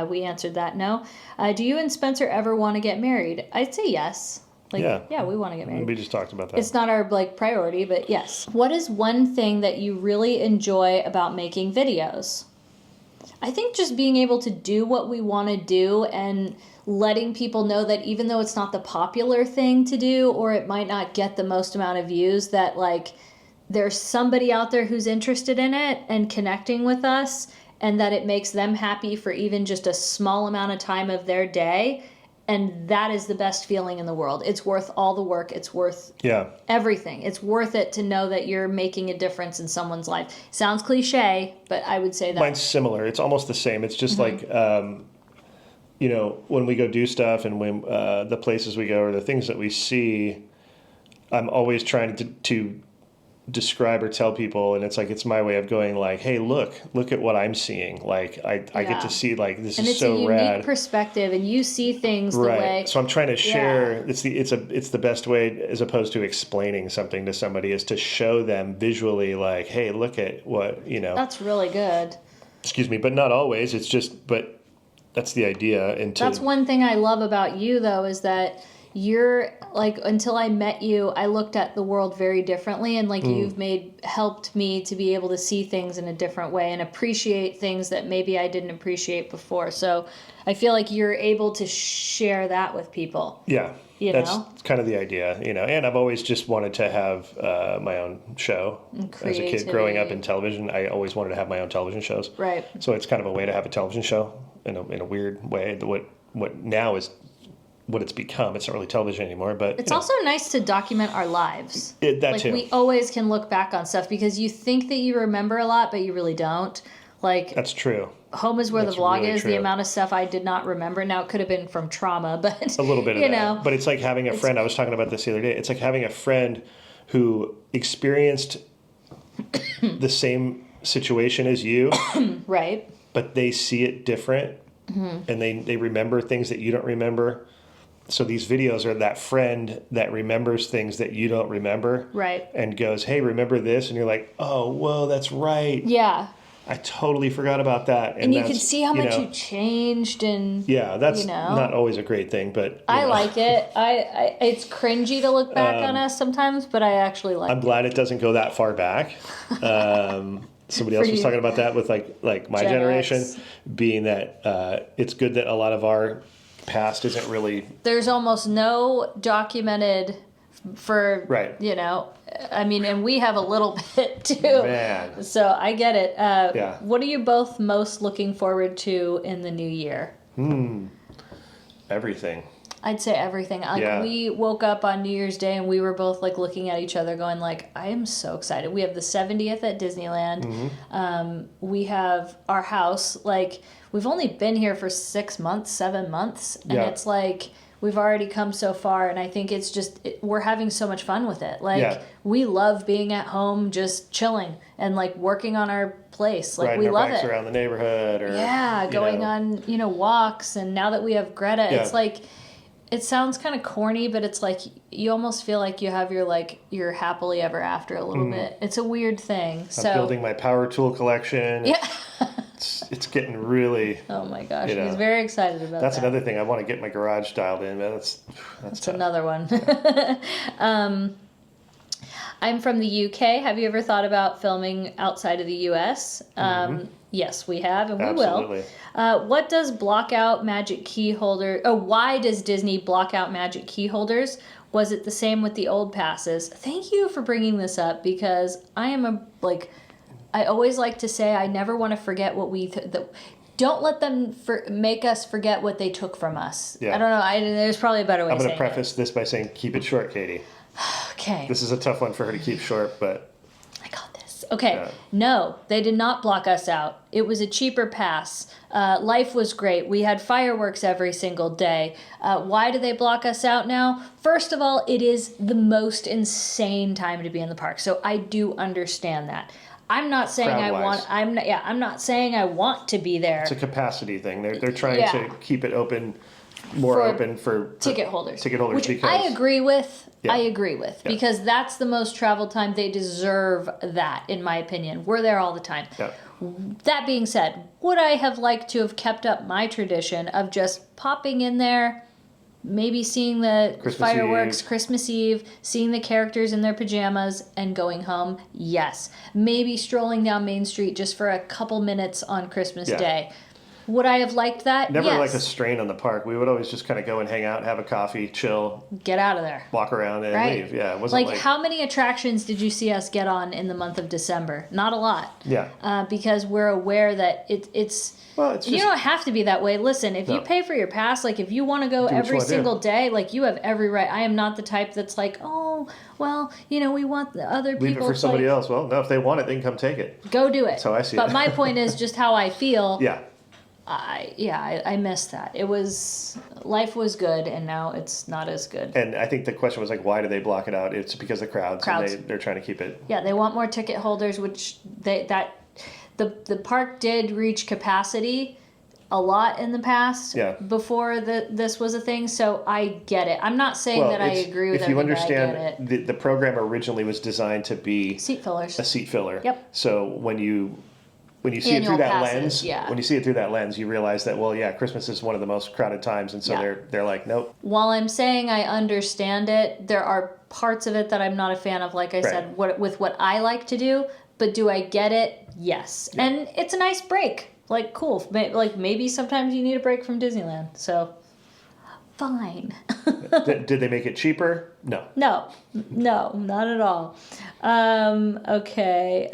We answered that, no. Do you and Spencer ever want to get married? I'd say yes. Yeah, we want to get married. We just talked about that. It's not our priority, but yes. What is one thing that you really enjoy about making videos? I think just being able to do what we want to do and letting people know that even though it's not the popular thing to do, or it might not get the most amount of views, that there's somebody out there who's interested in it and connecting with us, and that it makes them happy for even just a small amount of time of their day. And that is the best feeling in the world. It's worth all the work. It's worth everything. It's worth it to know that you're making a difference in someone's life. Sounds cliche, but I would say that. Mine's similar. It's almost the same. It's just like, when we go do stuff, and when the places we go or the things that we see, I'm always trying to describe or tell people, and it's my way of going like, hey, look at what I'm seeing. Like I get to see, like, this and is so rad. And it's a unique perspective, and you see things the way. So I'm trying to share. It's the best way, as opposed to explaining something to somebody, is to show them visually, like, hey, look at what That's really good. Excuse me, but not always. It's just, but that's the idea. And that's one thing I love about you, though, is that you're until I met you, I looked at the world very differently, and you've helped me to be able to see things in a different way and appreciate things that maybe I didn't appreciate before. So I feel like you're able to share that with people. Yeah. That's kind of the idea, and I've always just wanted to have my own show. As a kid growing up in television, I always wanted to have my own television shows. Right. So it's kind of a way to have a television show in a weird way. What now is what it's become. It's not really television anymore, but it's also nice to document our lives. That too. We always can look back on stuff, because you think that you remember a lot, but you really don't. That's true. Home is where the vlog really is. True. The amount of stuff I did not remember. Now, it could have been from trauma, but a little bit of that. But it's like having a friend. I was talking about this the other day. It's like having a friend who experienced the same situation as you, right? But they see it different, and they remember things that you don't remember. So these videos are that friend that remembers things that you don't remember. Right. And goes, hey, remember this? And you're like, oh, whoa, that's right. Yeah. I totally forgot about that. And you can see how much you changed. And yeah, that's not always a great thing, but I like it. I it's cringy to look back on us sometimes, but I actually like it. I'm glad it doesn't go that far back. Somebody else was talking about that with like my generation, being that it's good that a lot of our past isn't really. There's almost no documented for, and we have a little bit too. Man. So I get it. What are you both most looking forward to in the new year? Everything. I'd say everything. We woke up on New Year's Day and we were both looking at each other going I am so excited. We have the 70th at Disneyland. Mm-hmm. We have our house. We've only been here for 6 months, 7 months. And it's we've already come so far. And I think it's just, we're having so much fun with it. We love being at home, just chilling and working on our place. Riding we our love bikes it. around the neighborhood, or going on walks. And now that we have Greta, it's it sounds kind of corny, but it's you almost feel like you have your happily ever after a little bit. It's a weird thing. I'm building my power tool collection. Yeah. it's getting really. Oh my gosh, you know, he's very excited about that's that. another thing. I want to get my garage dialed in, man. That's another one. I'm from the UK. Have you ever thought about filming outside of the US? Yes, we have, and we Absolutely. will. What does block out magic key holder? Oh, why does Disney block out magic key holders? Was it the same with the old passes? Thank you for bringing this up, because I always like to say I never want to forget what don't let them make us forget what they took from us. Yeah. I don't know. There's probably a better way I'm to going say to preface this by saying keep it short, Katie. Okay. This is a tough one for her to keep short, but... I got this. Okay. No, they did not block us out. It was a cheaper pass. Life was great. We had fireworks every single day. Why do they block us out now? First of all, it is the most insane time to be in the park. So I do understand that. I'm not saying I'm not saying I want to be there. It's a capacity thing. They're trying to keep it open, open for ticket holders. Which because I agree with. Yeah. I agree with because that's the most traveled time. They deserve that, in my opinion. We're there all the time. Yeah. That being said, would I have liked to have kept up my tradition of just popping in there, maybe seeing the fireworks Christmas Eve, seeing the characters in their pajamas, and going home? Yes. Maybe strolling down Main Street just for a couple minutes on Christmas Day. Would I have liked that? Never like a strain on the park. We would always just kind of go and hang out, have a coffee, chill. Get out of there. Walk around and leave. Yeah, it wasn't like... how many attractions did you see us get on in the month of December? Not a lot. Yeah. Because we're aware that it's... Well, it's just... You don't have to be that way. Listen, if you pay for your pass, like if you want to go every single day, like you have every right. I am not the type that's like, oh, well, we want the other people... Leave it for somebody else. Well, no, if they want it, they can come take it. Go do it. That's how I see it. But my point is just how I feel. Yeah. I missed that. Life was good, and now it's not as good. And I think the question was like, why do they block it out? It's because of crowds. And they're trying to keep it. Yeah, they want more ticket holders, which the park did reach capacity a lot in the past. Yeah. Before this was a thing, so I get it. I'm not saying that I agree with everything. If you understand, the program originally was designed to be seat fillers. A seat filler. Yep. So when you see it through that lens, when you see it through that lens, you realize that Christmas is one of the most crowded times, and so they're like, nope. While I'm saying I understand it, there are parts of it that I'm not a fan of. Like I said, with what I like to do, but do I get it? Yes, and it's a nice break. Like cool. Like maybe sometimes you need a break from Disneyland. So fine. Did they make it cheaper? No. No, not at all. Okay.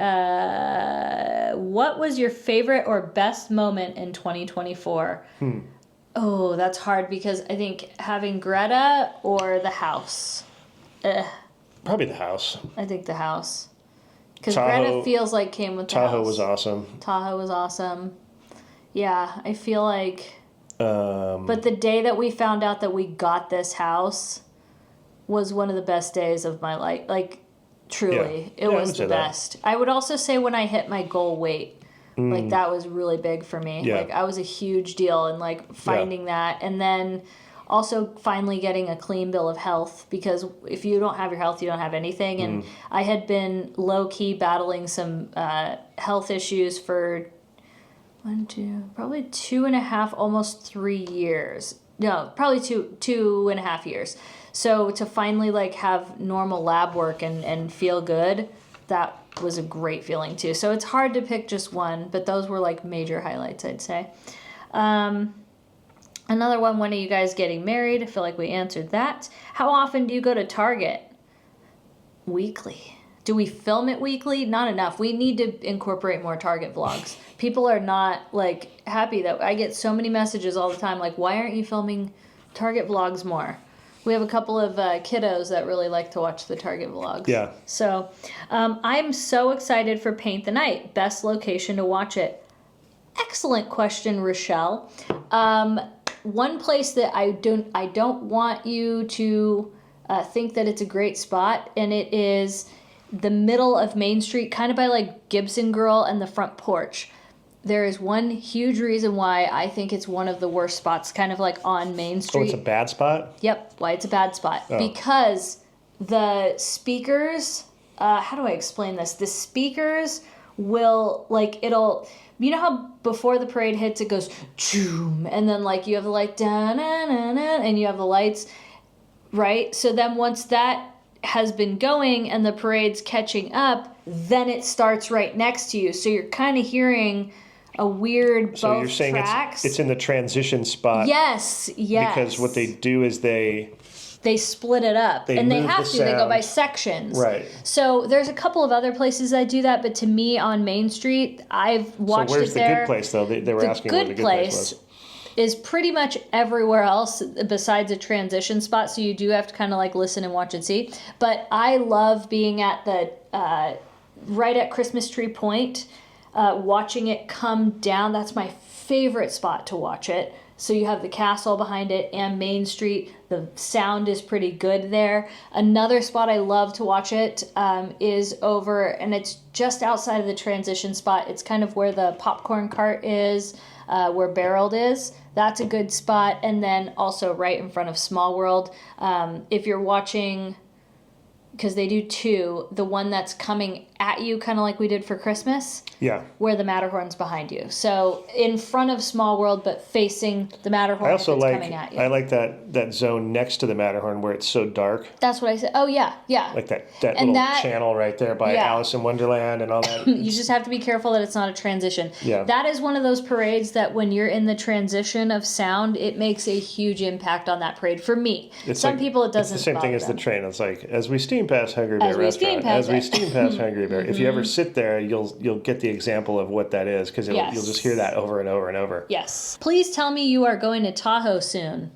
What was your favorite or best moment in 2024? Oh, that's hard because I think having Greta or the house. Probably the house. I think the house. Because Greta feels like came with the house. Tahoe was awesome. Tahoe was awesome. Yeah, I feel like... but the day that we found out that we got this house was one of the best days of my life. Like, truly. It was the best. I would also say when I hit my goal weight, like, that was really big for me. Yeah. Like, I was a huge deal in, like, finding that. And then also finally getting a clean bill of health, because if you don't have your health, you don't have anything. And I had been low-key battling some health issues for... probably 2.5, almost 3 years. No, probably 2.5 years. So to finally like have normal lab work and feel good, that was a great feeling too. So it's hard to pick just one, but those were like major highlights, I'd say. Another one, when are you guys getting married? I feel like we answered that. How often do you go to Target? Weekly. Do we film it weekly? Not enough. We need to incorporate more Target vlogs. People are not like happy that I get so many messages all the time like, why aren't you filming Target vlogs more? We have a couple of kiddos that really like to watch the Target vlogs. Yeah. So I'm so excited for Paint the Night. Best location to watch it. Excellent question, Rochelle. One place that I don't want you to think that it's a great spot, and it is the middle of Main Street, kind of by like Gibson Girl and the front porch. There is one huge reason why I think it's one of the worst spots, kind of like on Main Street. Oh, it's a bad spot? Yep, why it's a bad spot. Oh. Because the speakers, how do I explain this? The speakers will, like, you know how before the parade hits, it goes, choom, and then like you have the light, and you have the lights, right? So then once that has been going and the parade's catching up, then it starts right next to you. So you're kind of hearing a weird So both you're saying tracks. it's in the transition spot. Yes. Because what they do is they split it up, and they have to. They go by sections. Right. So there's a couple of other places that do that, but to me on Main Street, I've watched it there. So where's the good place, though? They were asking where the good place was. Is pretty much everywhere else besides a transition spot, so you do have to kind of like listen and watch and see. But I love being at the right at Christmas Tree Point, watching it come down. That's my favorite spot to watch it. So you have the castle behind it and Main Street. The sound is pretty good there. Another spot I love to watch it is over, and it's just outside of the transition spot. It's kind of where the popcorn cart is, where Barreled is. That's a good spot. And then also right in front of Small World. If you're watching, because they do two, the one that's coming at you, kind of like we did for Christmas. Yeah. Where the Matterhorn's behind you. So in front of Small World, but facing the Matterhorn. I also coming at you. I like that zone next to the Matterhorn where it's so dark. That's what I said. Oh, yeah, yeah. Like that little channel right there by Alice in Wonderland and all that. You just have to be careful that it's not a transition. Yeah. That is one of those parades that when you're in the transition of sound, it makes a huge impact on that parade. For me. Some people it doesn't. It's the same thing as the train. It's like, as we steam past Hungry Bear Restaurant, as we steam past Hungry Bear. If you ever sit there, you'll get the example of what that is, because you'll just hear that over and over and over. Yes. Please tell me you are going to Tahoe soon.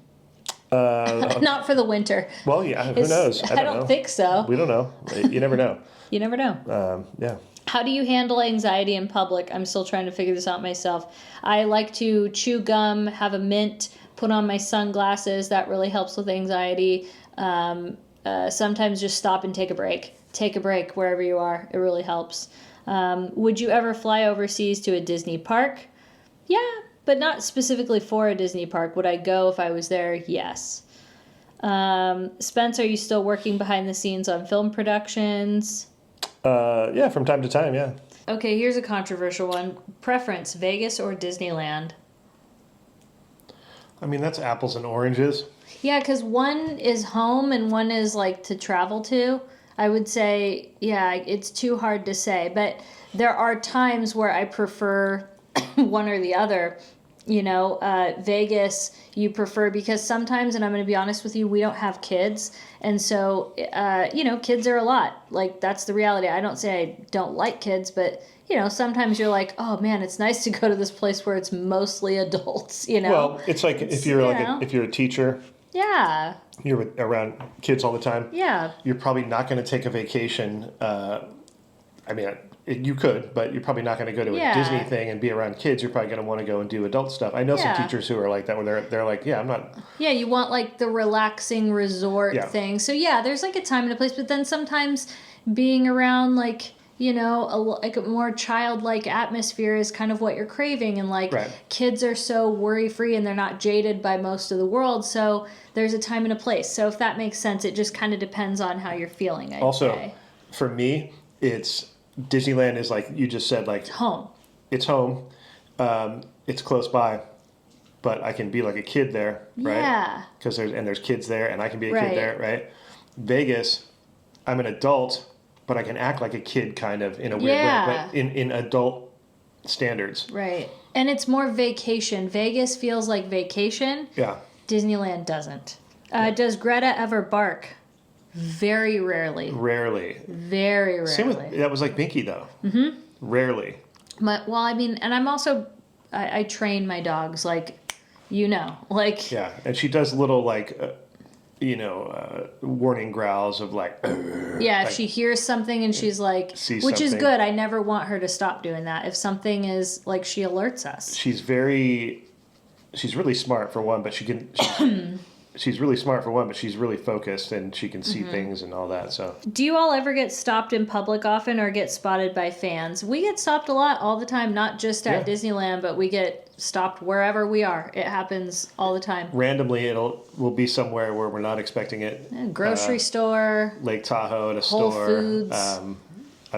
Not for the winter. Well, yeah, who knows? I don't think so. We don't know. You never know. You never know. Yeah. How do you handle anxiety in public? I'm still trying to figure this out myself. I like to chew gum, have a mint, put on my sunglasses. That really helps with anxiety. Sometimes just stop and take a break. Take a break wherever you are. It really helps. Would you ever fly overseas to a Disney park? Yeah, but not specifically for a Disney park. Would I go if I was there? Yes. Spence, are you still working behind the scenes on film productions? Yeah, from time to time, yeah. Okay, here's a controversial one. Preference, Vegas or Disneyland? I mean, that's apples and oranges. Yeah, because one is home and one is like to travel to. I would say, yeah, it's too hard to say. But there are times where I prefer one or the other. You know, Vegas you prefer because sometimes, and I'm going to be honest with you, we don't have kids. And so, you know, kids are a lot. Like, that's the reality. I don't say I don't like kids, but, you know, sometimes you're like, oh, man, it's nice to go to this place where it's mostly adults, you know? Well, it's like if you're if you're a teacher. Yeah. You're around kids all the time. Yeah. You're probably not going to take a vacation. I mean, you could, but you're probably not going to go to a Disney thing and be around kids. You're probably going to want to go and do adult stuff. I know some teachers who are like that, where they're like, yeah, I'm not. Yeah, you want like the relaxing resort thing. So yeah, there's like a time and a place, but then sometimes being around like, you know, like a more childlike atmosphere is kind of what you're craving. And like kids are so worry-free and they're not jaded by most of the world. So there's a time and a place. So if that makes sense, it just kind of depends on how you're feeling, I'd say. For me, it's Disneyland is like you just said, like it's home. It's home. It's close by, but I can be like a kid there, right? Yeah. Because there's kids there, and I can be a kid there, right? Vegas, I'm an adult, but I can act like a kid, kind of in a weird way, but in adult standards. Right, and it's more vacation. Vegas feels like vacation. Yeah. Disneyland doesn't. Does Greta ever bark? Very rarely. Rarely. Very rarely. Same with, that was like Binky, though. Mm-hmm. Rarely. But, well, I mean, and I'm also, I train my dogs, like, you know, like. Yeah, and she does little, like, you know, warning growls of like. Yeah, if she hears something and she's like, which is good. I never want her to stop doing that. If something is, like, she alerts us. She's really smart for one, but she's really smart for one, but she's really focused and she can see things and all that. So, do you all ever get stopped in public often or get spotted by fans? We get stopped a lot all the time, not just at Disneyland, but we get stopped wherever we are. It happens all the time. Randomly, we'll be somewhere where we're not expecting it. Grocery store, Lake Tahoe at a Whole store. Foods.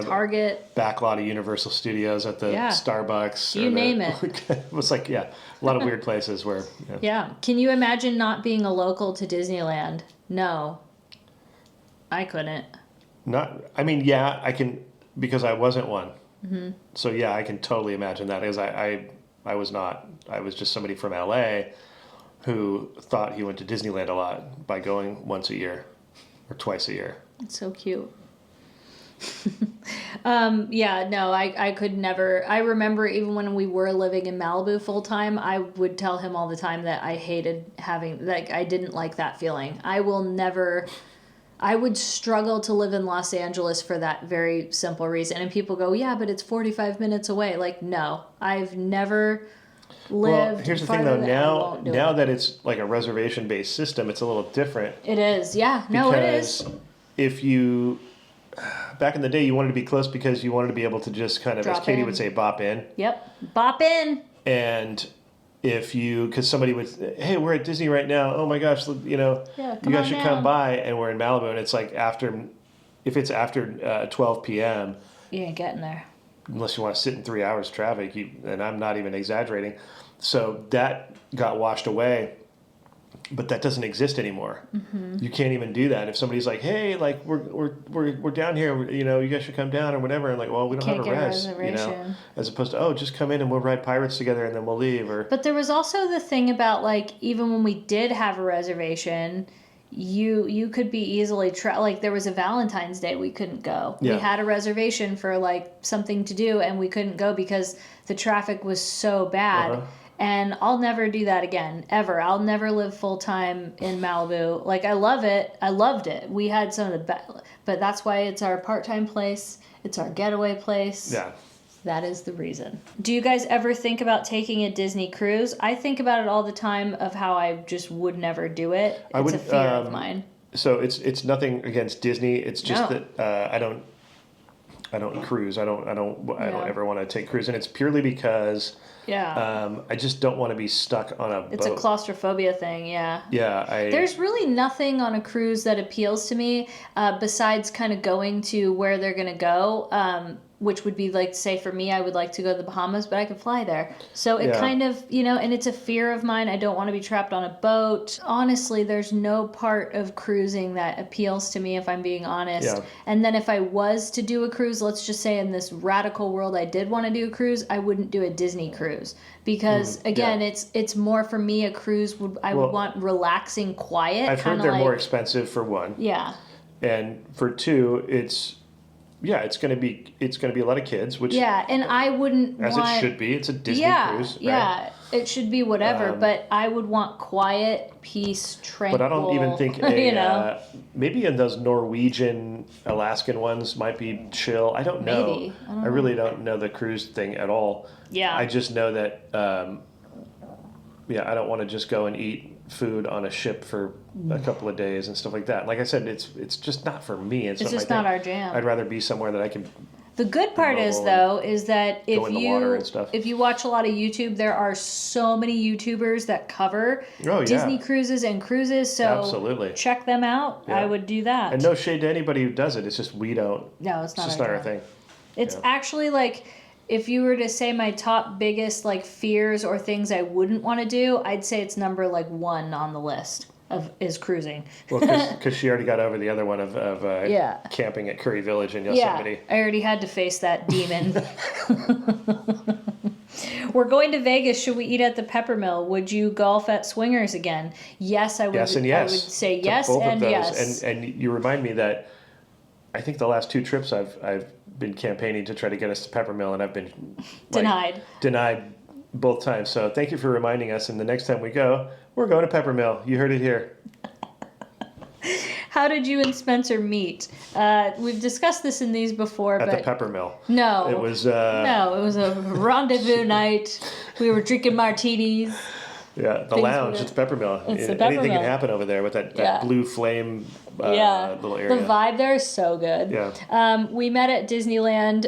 Target. Back lot of Universal Studios at the Starbucks. You name it. It was like, a lot of weird places where... Yeah. Can you imagine not being a local to Disneyland? No. I couldn't. I can, because I wasn't one. Mm-hmm. So, I can totally imagine that, because I was not. I was just somebody from LA who thought he went to Disneyland a lot by going once a year or twice a year. It's so cute. I could never. I remember even when we were living in Malibu full time, I would tell him all the time that I hated having, I didn't like that feeling. I would struggle to live in Los Angeles for that very simple reason. And people go, yeah, but it's 45 minutes away. Like, no, I've never lived. Well, here's the thing though, now that it's like a reservation based system, it's a little different. It is. Yeah. No, it is. If you, back in the day, you wanted to be close because you wanted to be able to just kind of, drop as Katie in. would say, bop in. Yep. Bop in. And because somebody would, hey, we're at Disney right now. Oh my gosh, you guys should come by. And we're in Malibu, and it's like if it's after 12 p.m. You ain't getting there. Unless you want to sit in 3 hours traffic, and I'm not even exaggerating. So that got washed away. But that doesn't exist anymore. Mm-hmm. You can't even do that. If somebody's like, "Hey, like we're down here, you guys should come down or whatever," and like, well, we don't have a reservation. As opposed to, just come in and we'll ride Pirates together and then we'll leave. But there was also the thing about, like, even when we did have a reservation, you could be easily like there was a Valentine's Day we couldn't go. Yeah. We had a reservation for like something to do and we couldn't go because the traffic was so bad. Uh-huh. And I'll never do that again, ever. I'll never live full-time in Malibu. Like, I love it. I loved it. We had some of the best, but that's why it's our part-time place. It's our getaway place. Yeah. That is the reason. Do you guys ever think about taking a Disney cruise? I think about it all the time of how I just would never do it. It's a fear of mine. So it's nothing against Disney. It's just that I don't cruise. I don't ever want to take cruise, and it's purely because I just don't want to be stuck on a boat. It's a claustrophobia thing, yeah. Yeah, there's really nothing on a cruise that appeals to me besides kind of going to where they're going to go. Which would be like, say for me, I would like to go to the Bahamas, but I could fly there. So it kind of, and it's a fear of mine. I don't want to be trapped on a boat. Honestly, there's no part of cruising that appeals to me, if I'm being honest. Yeah. And then if I was to do a cruise, let's just say in this radical world I did want to do a cruise, I wouldn't do a Disney cruise. Because, again, it's more for me, a cruise, I would want relaxing, quiet. I've heard they're more expensive, for one. Yeah. And for two, it's going to be a lot of kids, which and I wouldn't as want, it should be. It's a Disney cruise, right? Yeah, it should be whatever, but I would want quiet, peace, tranquil. But I don't even think maybe in those Norwegian, Alaskan ones might be chill. I don't know. Maybe. I really don't know the cruise thing at all. Yeah. I just know that I don't want to just go and eat food on a ship for a couple of days and stuff like that. Like I said, it's just not for me. It's just not our jam. I'd rather be somewhere that I can. The good part is that if you watch a lot of YouTube, there are so many YouTubers that cover Disney cruises and cruises. So absolutely, check them out. Yeah. I would do that. And no shade to anybody who does it. It's just we don't. No, it's not. It's just not our thing. It's actually like, if you were to say my top biggest like fears or things I wouldn't want to do, I'd say it's number like 1 on the list is cruising. Well, because she already got over the other one of camping at Curry Village in Yosemite. Yeah, I already had to face that demon. We're going to Vegas. Should we eat at the Peppermill? Would you golf at Swingers again? Yes, I would. Yes and yes. I would say yes and yes. And you remind me that I think the last 2 trips I've been campaigning to try to get us to Peppermill, and I've been denied both times. So thank you for reminding us. And the next time we go, we're going to Peppermill. You heard it here. How did you and Spencer meet? We've discussed this in these before. At the Peppermill. No. It was... it was a rendezvous night. We were drinking martinis. Yeah, the lounge. It's Peppermill. Anything can happen over there with that blue flame little area. The vibe there is so good. Yeah. We met at Disneyland.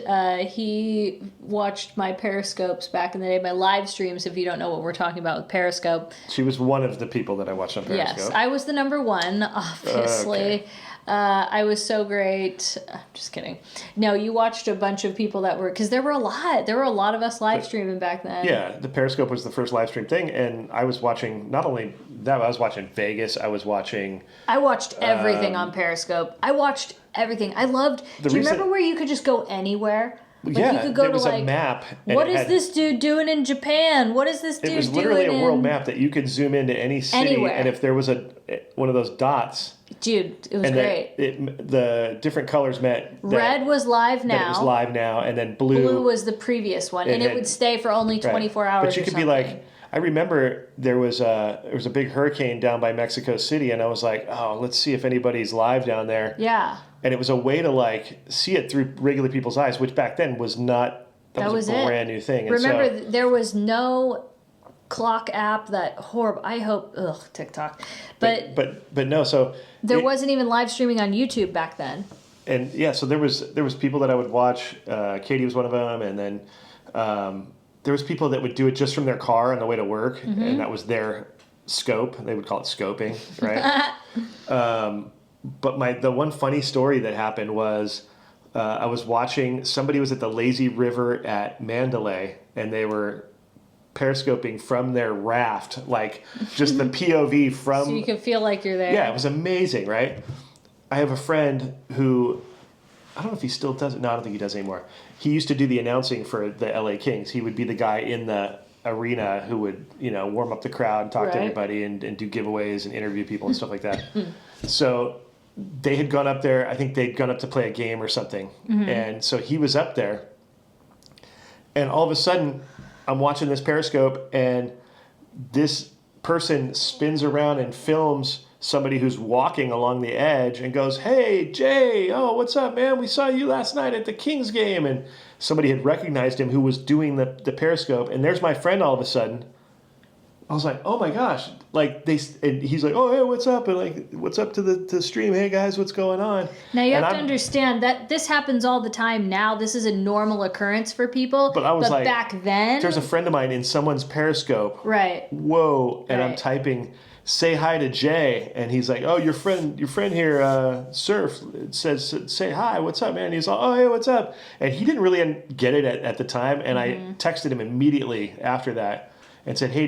He watched my Periscopes back in the day, my live streams, if you don't know what we're talking about with Periscope. She was one of the people that I watched on Periscope. Yes, I was the number one, obviously. Okay. I was so great. I'm just kidding. No, you watched a bunch of people that were, because there were a lot. There were a lot of us live streaming back then. Yeah, the Periscope was the first live stream thing, and I was watching, not only that, I was watching Vegas, I watched everything on Periscope. I watched everything. I loved, do you remember where you could just go anywhere? Like yeah, you could go there was to a map. What is this dude doing in Japan? What is this dude doing? It was literally a world map that you could zoom into any city, anywhere. And if there was one of those dots, dude, it was great. The different colors meant red was live now. That it was live now, and then blue was the previous one, and it would stay for only 24 hours. But you could be like, I remember there was a big hurricane down by Mexico City, and I was like, oh, let's see if anybody's live down there. Yeah. And it was a way to like see it through regular people's eyes, which back then was not. That was a brand new thing. And remember, there was no clock app. That horrible. I hope. Ugh, TikTok. But no. So there wasn't even live streaming on YouTube back then. And yeah, so there was people that I would watch. Katie was one of them, and then there was people that would do it just from their car on the way to work, and that was their scope. They would call it scoping, right? But the one funny story that happened was I was watching, somebody was at the lazy river at Mandalay, and they were periscoping from their raft, like just the POV from... So you could feel like you're there. Yeah, it was amazing, right? I have a friend who, I don't know if he still does it. No, I don't think he does anymore. He used to do the announcing for the LA Kings. He would be the guy in the arena who would, warm up the crowd and talk to everybody and do giveaways and interview people and stuff like that. So they had gone up there. I think they'd gone up to play a game or something. And so he was up there. And all of a sudden, I'm watching this Periscope, and this person spins around and films somebody who's walking along the edge and goes, "Hey, Jay, oh, what's up, man? We saw you last night at the Kings game." And somebody had recognized him who was doing the Periscope. And there's my friend all of a sudden. I was like, oh my gosh. And he's like, oh, hey, what's up? And like, what's up to the stream? Hey guys, what's going on? Now you have to understand that this happens all the time now. This is a normal occurrence for people. But I was like, back then. There's a friend of mine in someone's Periscope. Right. Whoa. And I'm typing, say hi to Jay. And he's like, oh, your friend here, Surf, says, say hi, what's up, man? And he's like, oh, hey, what's up? And he didn't really get it at the time. And I texted him immediately after that and said, hey,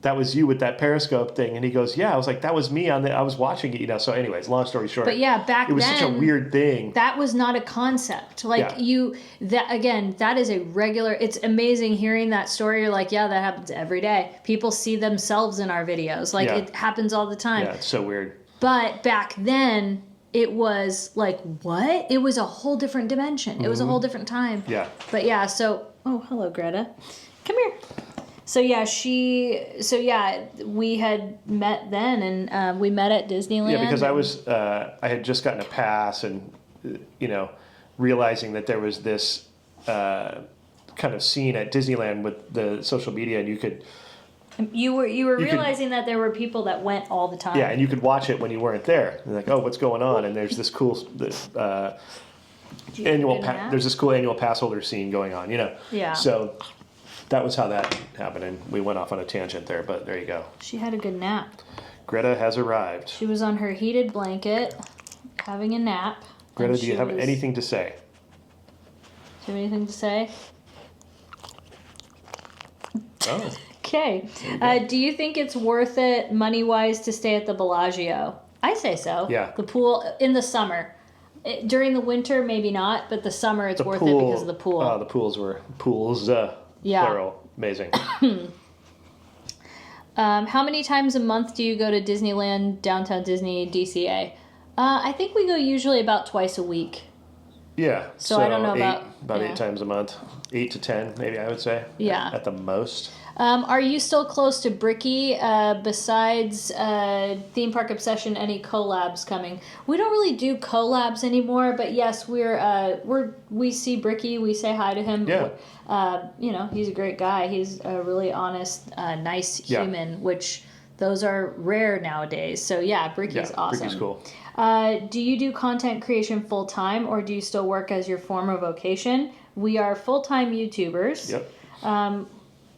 that was you with that Periscope thing? And he goes, yeah. I was like, that was me I was watching it, So anyways, long story short. But yeah, back then. It was such a weird thing. That was not a concept. That is a regular, it's amazing hearing that story. You're like, yeah, that happens every day. People see themselves in our videos. It happens all the time. Yeah, it's so weird. But back then, it was like, what? It was a whole different dimension. It was a whole different time. Yeah. But yeah, oh, hello, Greta. Come here. So we had met then, and we met at Disneyland. Yeah, because I had just gotten a pass, and realizing that there was this kind of scene at Disneyland with the social media, and you could. You were realizing that there were people that went all the time. Yeah, and you could watch it when you weren't there. And like, oh, what's going on? And there's this cool there's this cool annual pass holder scene going on. Yeah. So. That was how that happened, and we went off on a tangent there, but there you go. She had a good nap. Greta has arrived. She was on her heated blanket, having a nap. Greta, do you have anything to say? Do you have anything to say? Oh. Okay. Do you think it's worth it, money-wise, to stay at the Bellagio? I say so. Yeah. The pool, in the summer. During the winter, maybe not, but the summer it's worth it because of the pool. Oh, the pools. Plural. Amazing. How many times a month do you go to Disneyland, Downtown Disney, DCA? I think we go usually about twice a week. Yeah. So I don't know about 8 times a month. 8 to 10, maybe I would say. Yeah. At the most. Are you still close to Bricky? Besides Theme Park Obsession, any collabs coming? We don't really do collabs anymore, but yes, we see Bricky. We say hi to him. Yeah. He's a great guy. He's a really honest, nice human, which those are rare nowadays. So yeah, Bricky's awesome. Bricky's cool. Do you do content creation full time, or do you still work as your former vocation? We are full-time YouTubers. Yep.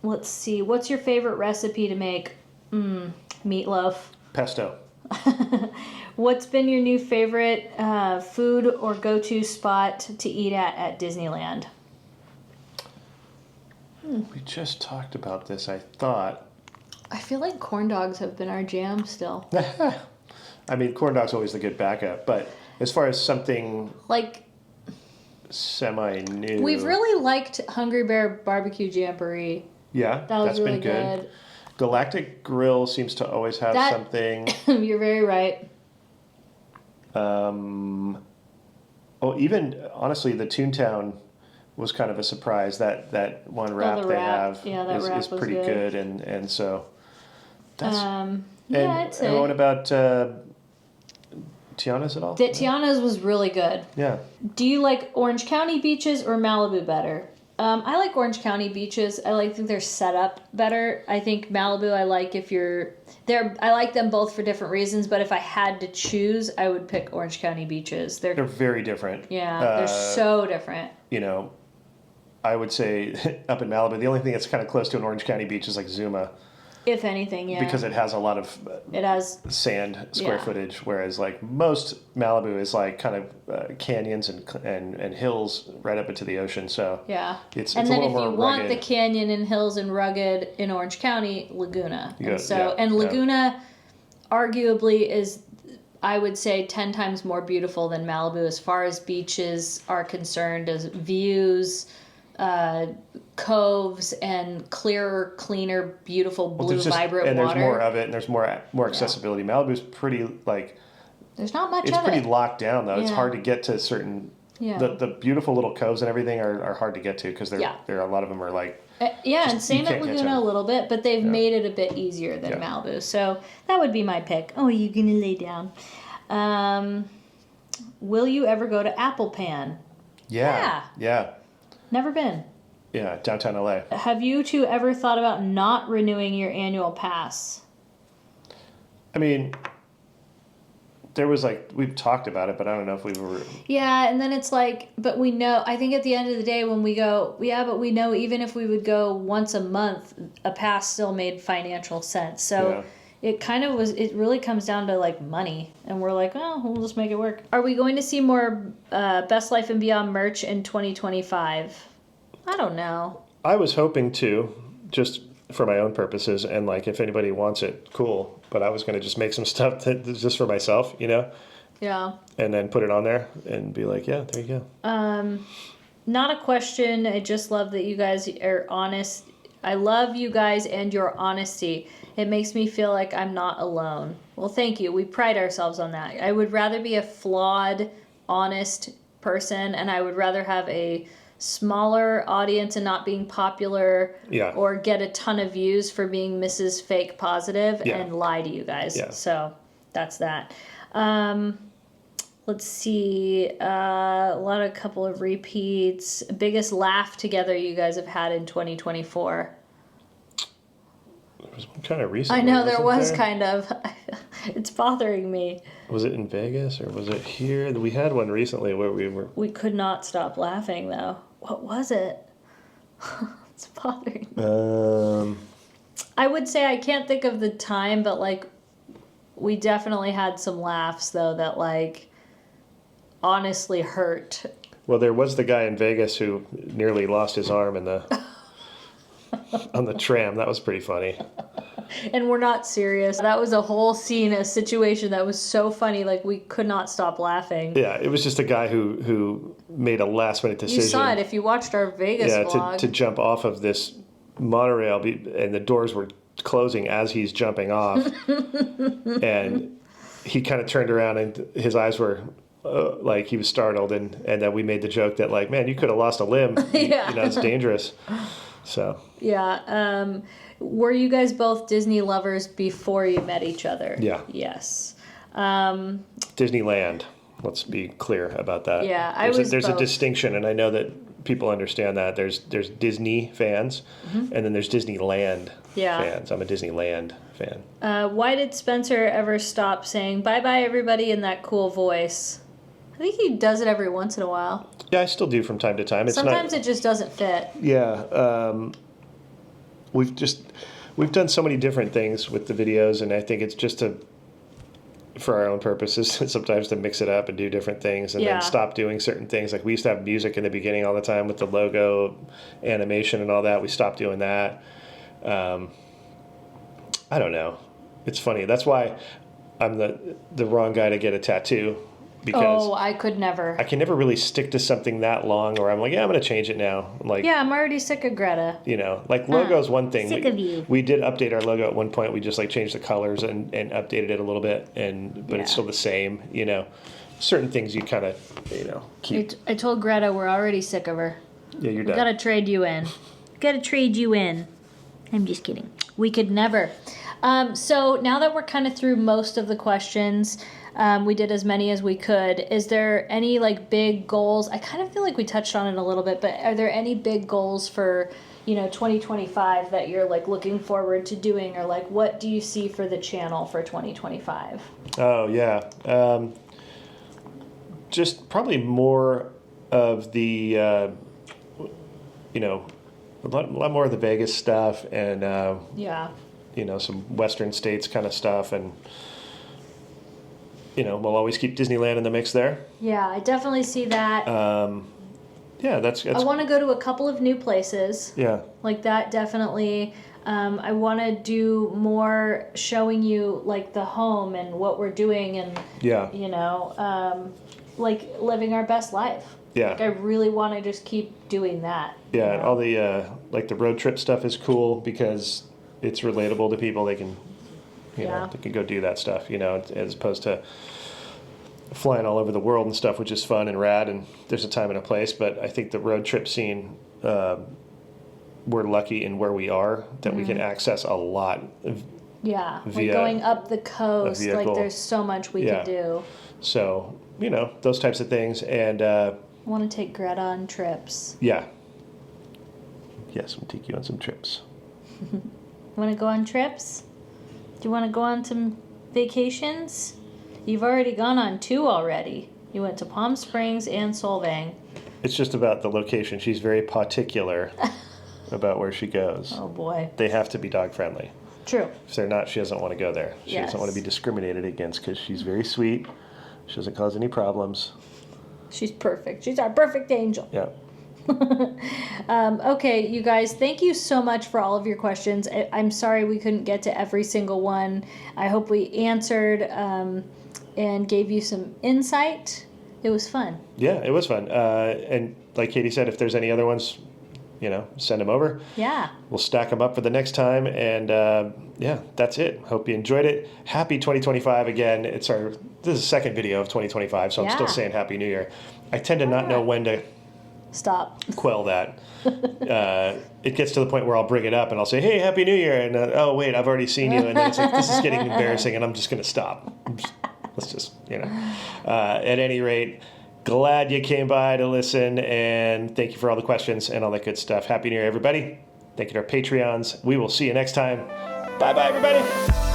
Let's see. What's your favorite recipe to make? Meatloaf. Pesto. What's been your new favorite food or go-to spot to eat at Disneyland? We just talked about this, I thought. I feel like corn dogs have been our jam still. I mean, corn dog's always the good backup, but as far as something like semi-new... We've really liked Hungry Bear Barbecue Jamboree. Yeah, that's really been good. Galactic Grill seems to always have something. You're very right. Even, honestly, the Toontown was kind of a surprise. That one wrap they have is pretty good. And so that's... I'd say. And what about Tiana's at all? Tiana's was really good. Yeah. Do you like Orange County beaches or Malibu better? I like Orange County beaches. I think they're set up better. I think Malibu I like if you're there. I like them both for different reasons, but if I had to choose, I would pick Orange County beaches. They're very different. Yeah, they're so different. I would say up in Malibu, the only thing that's kind of close to an Orange County beach is like Zuma. If anything, yeah. Because it has a lot of sand square footage, whereas like most Malibu is like kind of canyons and hills right up into the ocean. So it's a little more rugged. And then if you want the canyon and hills and rugged in Orange County, Laguna. Laguna arguably is, I would say, 10 times more beautiful than Malibu as far as beaches are concerned, as views, coves, and clearer, cleaner, beautiful, blue, vibrant water. And there's more of it, and there's more accessibility. Malibu's pretty, there's not much of it. It's pretty locked down, though. It's hard to get to certain... The beautiful little coves and everything are hard to get to, because there are a lot of them are like... and same at Laguna a little bit, but they've made it a bit easier than Malibu. So that would be my pick. Oh, are you going to lay down? Will you ever go to Apple Pan? Yeah. Never been. Yeah, downtown LA. Have you two ever thought about not renewing your annual pass? I mean, there was we've talked about it, but I don't know if we were... Yeah, and then it's but we know, I think at the end of the day when we go, but we know even if we would go once a month, a pass still made financial sense. So it kind of it really comes down to money. And we're we'll just make it work. Are we going to see more Best Life and Beyond merch in 2025? I don't know. I was hoping to, just for my own purposes, and if anybody wants it, cool. But I was going to just make some stuff just for myself, Yeah. And then put it on there and be there you go. Not a question. I just love that you guys are honest. I love you guys and your honesty. It makes me feel like I'm not alone. Well, thank you. We pride ourselves on that. I would rather be a flawed, honest person, and I would rather have a smaller audience and not being popular or get a ton of views for being Mrs. Fake Positive and lie to you guys. Yeah. So that's that. Let's see. A couple of repeats. Biggest laugh together you guys have had in 2024. There was one kind of recently. I know there was kind of. It's bothering me. Was it in Vegas or was it here? We had one recently where we could not stop laughing though. What was it? It's bothering me. I would say I can't think of the time, but we definitely had some laughs though that honestly hurt. Well, there was the guy in Vegas who nearly lost his arm in the on the tram. That was pretty funny. And we're not serious. That was a whole scene, a situation that was so funny. We could not stop laughing. Yeah, it was just a guy who made a last-minute decision. You saw it if you watched our Vegas vlog. To jump off of this monorail, and the doors were closing as he's jumping off. And he kind of turned around, and his eyes were he was startled. And then we made the joke that, man, you could have lost a limb. It's dangerous. So. Yeah. Were you guys both Disney lovers before you met each other? Yeah. Yes. Disneyland. Let's be clear about that. Yeah, there's a distinction, and I know that people understand that. There's Disney fans, and then there's Disneyland fans. I'm a Disneyland fan. Why did Spencer ever stop saying "bye bye everybody" in that cool voice? think he does it every once in a while. Yeah, I still do from time to time. It's Sometimes it just doesn't fit. Yeah. We've done so many different things with the videos, and I think it's just for our own purposes, sometimes to mix it up and do different things, and then stop doing certain things. Like we used to have music in the beginning all the time with the logo, animation, and all that. We stopped doing that. I don't know. It's funny. That's why I'm the wrong guy to get a tattoo. Because I could never. I can never really stick to something that long where I'm like, yeah, I'm going to change it now. Like, yeah, I'm already sick of Greta. You know, like logo's one thing. Sick of you. We did update our logo at one point. We just like changed the colors and updated it a little bit, but it's still the same. You know, certain things you kind of keep. I told Greta we're already sick of her. Yeah, you're done. Got to trade you in. Got to trade you in. I'm just kidding. We could never. So now that we're kind of through most of the questions. We did as many as we could. Is there any like big goals? I kind of feel like we touched on it a little bit, but are there any big goals for 2025 that you're like looking forward to doing, or like what do you see for the channel for 2025? Oh yeah, just probably more of the a lot more of the Vegas stuff and some Western states kind of stuff and. We'll always keep Disneyland in the mix there. Yeah, I definitely see that. That's I want to go to a couple of new places. Yeah. Like that, definitely. I want to do more showing you like the home and what we're doing and, like living our best life. Yeah. Like I really want to just keep doing that. Yeah, and all the, like the road trip stuff is cool because it's relatable to people. They can... they can go do that stuff, as opposed to flying all over the world and stuff, which is fun and rad, and there's a time and a place. But I think the road trip scene, we're lucky in where we are that we can access a lot. Yeah, like going up the coast, like there's so much we could do. So, those types of things. And I want to take Greta on trips. Yeah. Yes, we'll take you on some trips. Want to go on trips? Do you want to go on some vacations? You've already gone on 2 already. You went to Palm Springs and Solvang. It's just about the location. She's very particular about where she goes. Oh, boy. They have to be dog friendly. True. If they're not, she doesn't want to go there. She doesn't want to be discriminated against because she's very sweet. She doesn't cause any problems. She's perfect. She's our perfect angel. Yeah. Okay, you guys, thank you so much for all of your questions. I'm sorry we couldn't get to every single one. I hope we answered and gave you some insight. It was fun. Yeah, it was fun. And like Katie said, if there's any other ones, send them over. Yeah. We'll stack them up for the next time. And that's it. Hope you enjoyed it. Happy 2025 again. This is the second video of 2025, so I'm still saying Happy New Year. I tend to not know when to stop. Quell that. It gets to the point where I'll bring it up and I'll say, hey, Happy New Year. And, oh, wait, I've already seen you. And then it's like, this is getting embarrassing and I'm just going to stop. Let's just, at any rate, glad you came by to listen and thank you for all the questions and all that good stuff. Happy New Year, everybody. Thank you to our Patreons. We will see you next time. Bye-bye, everybody.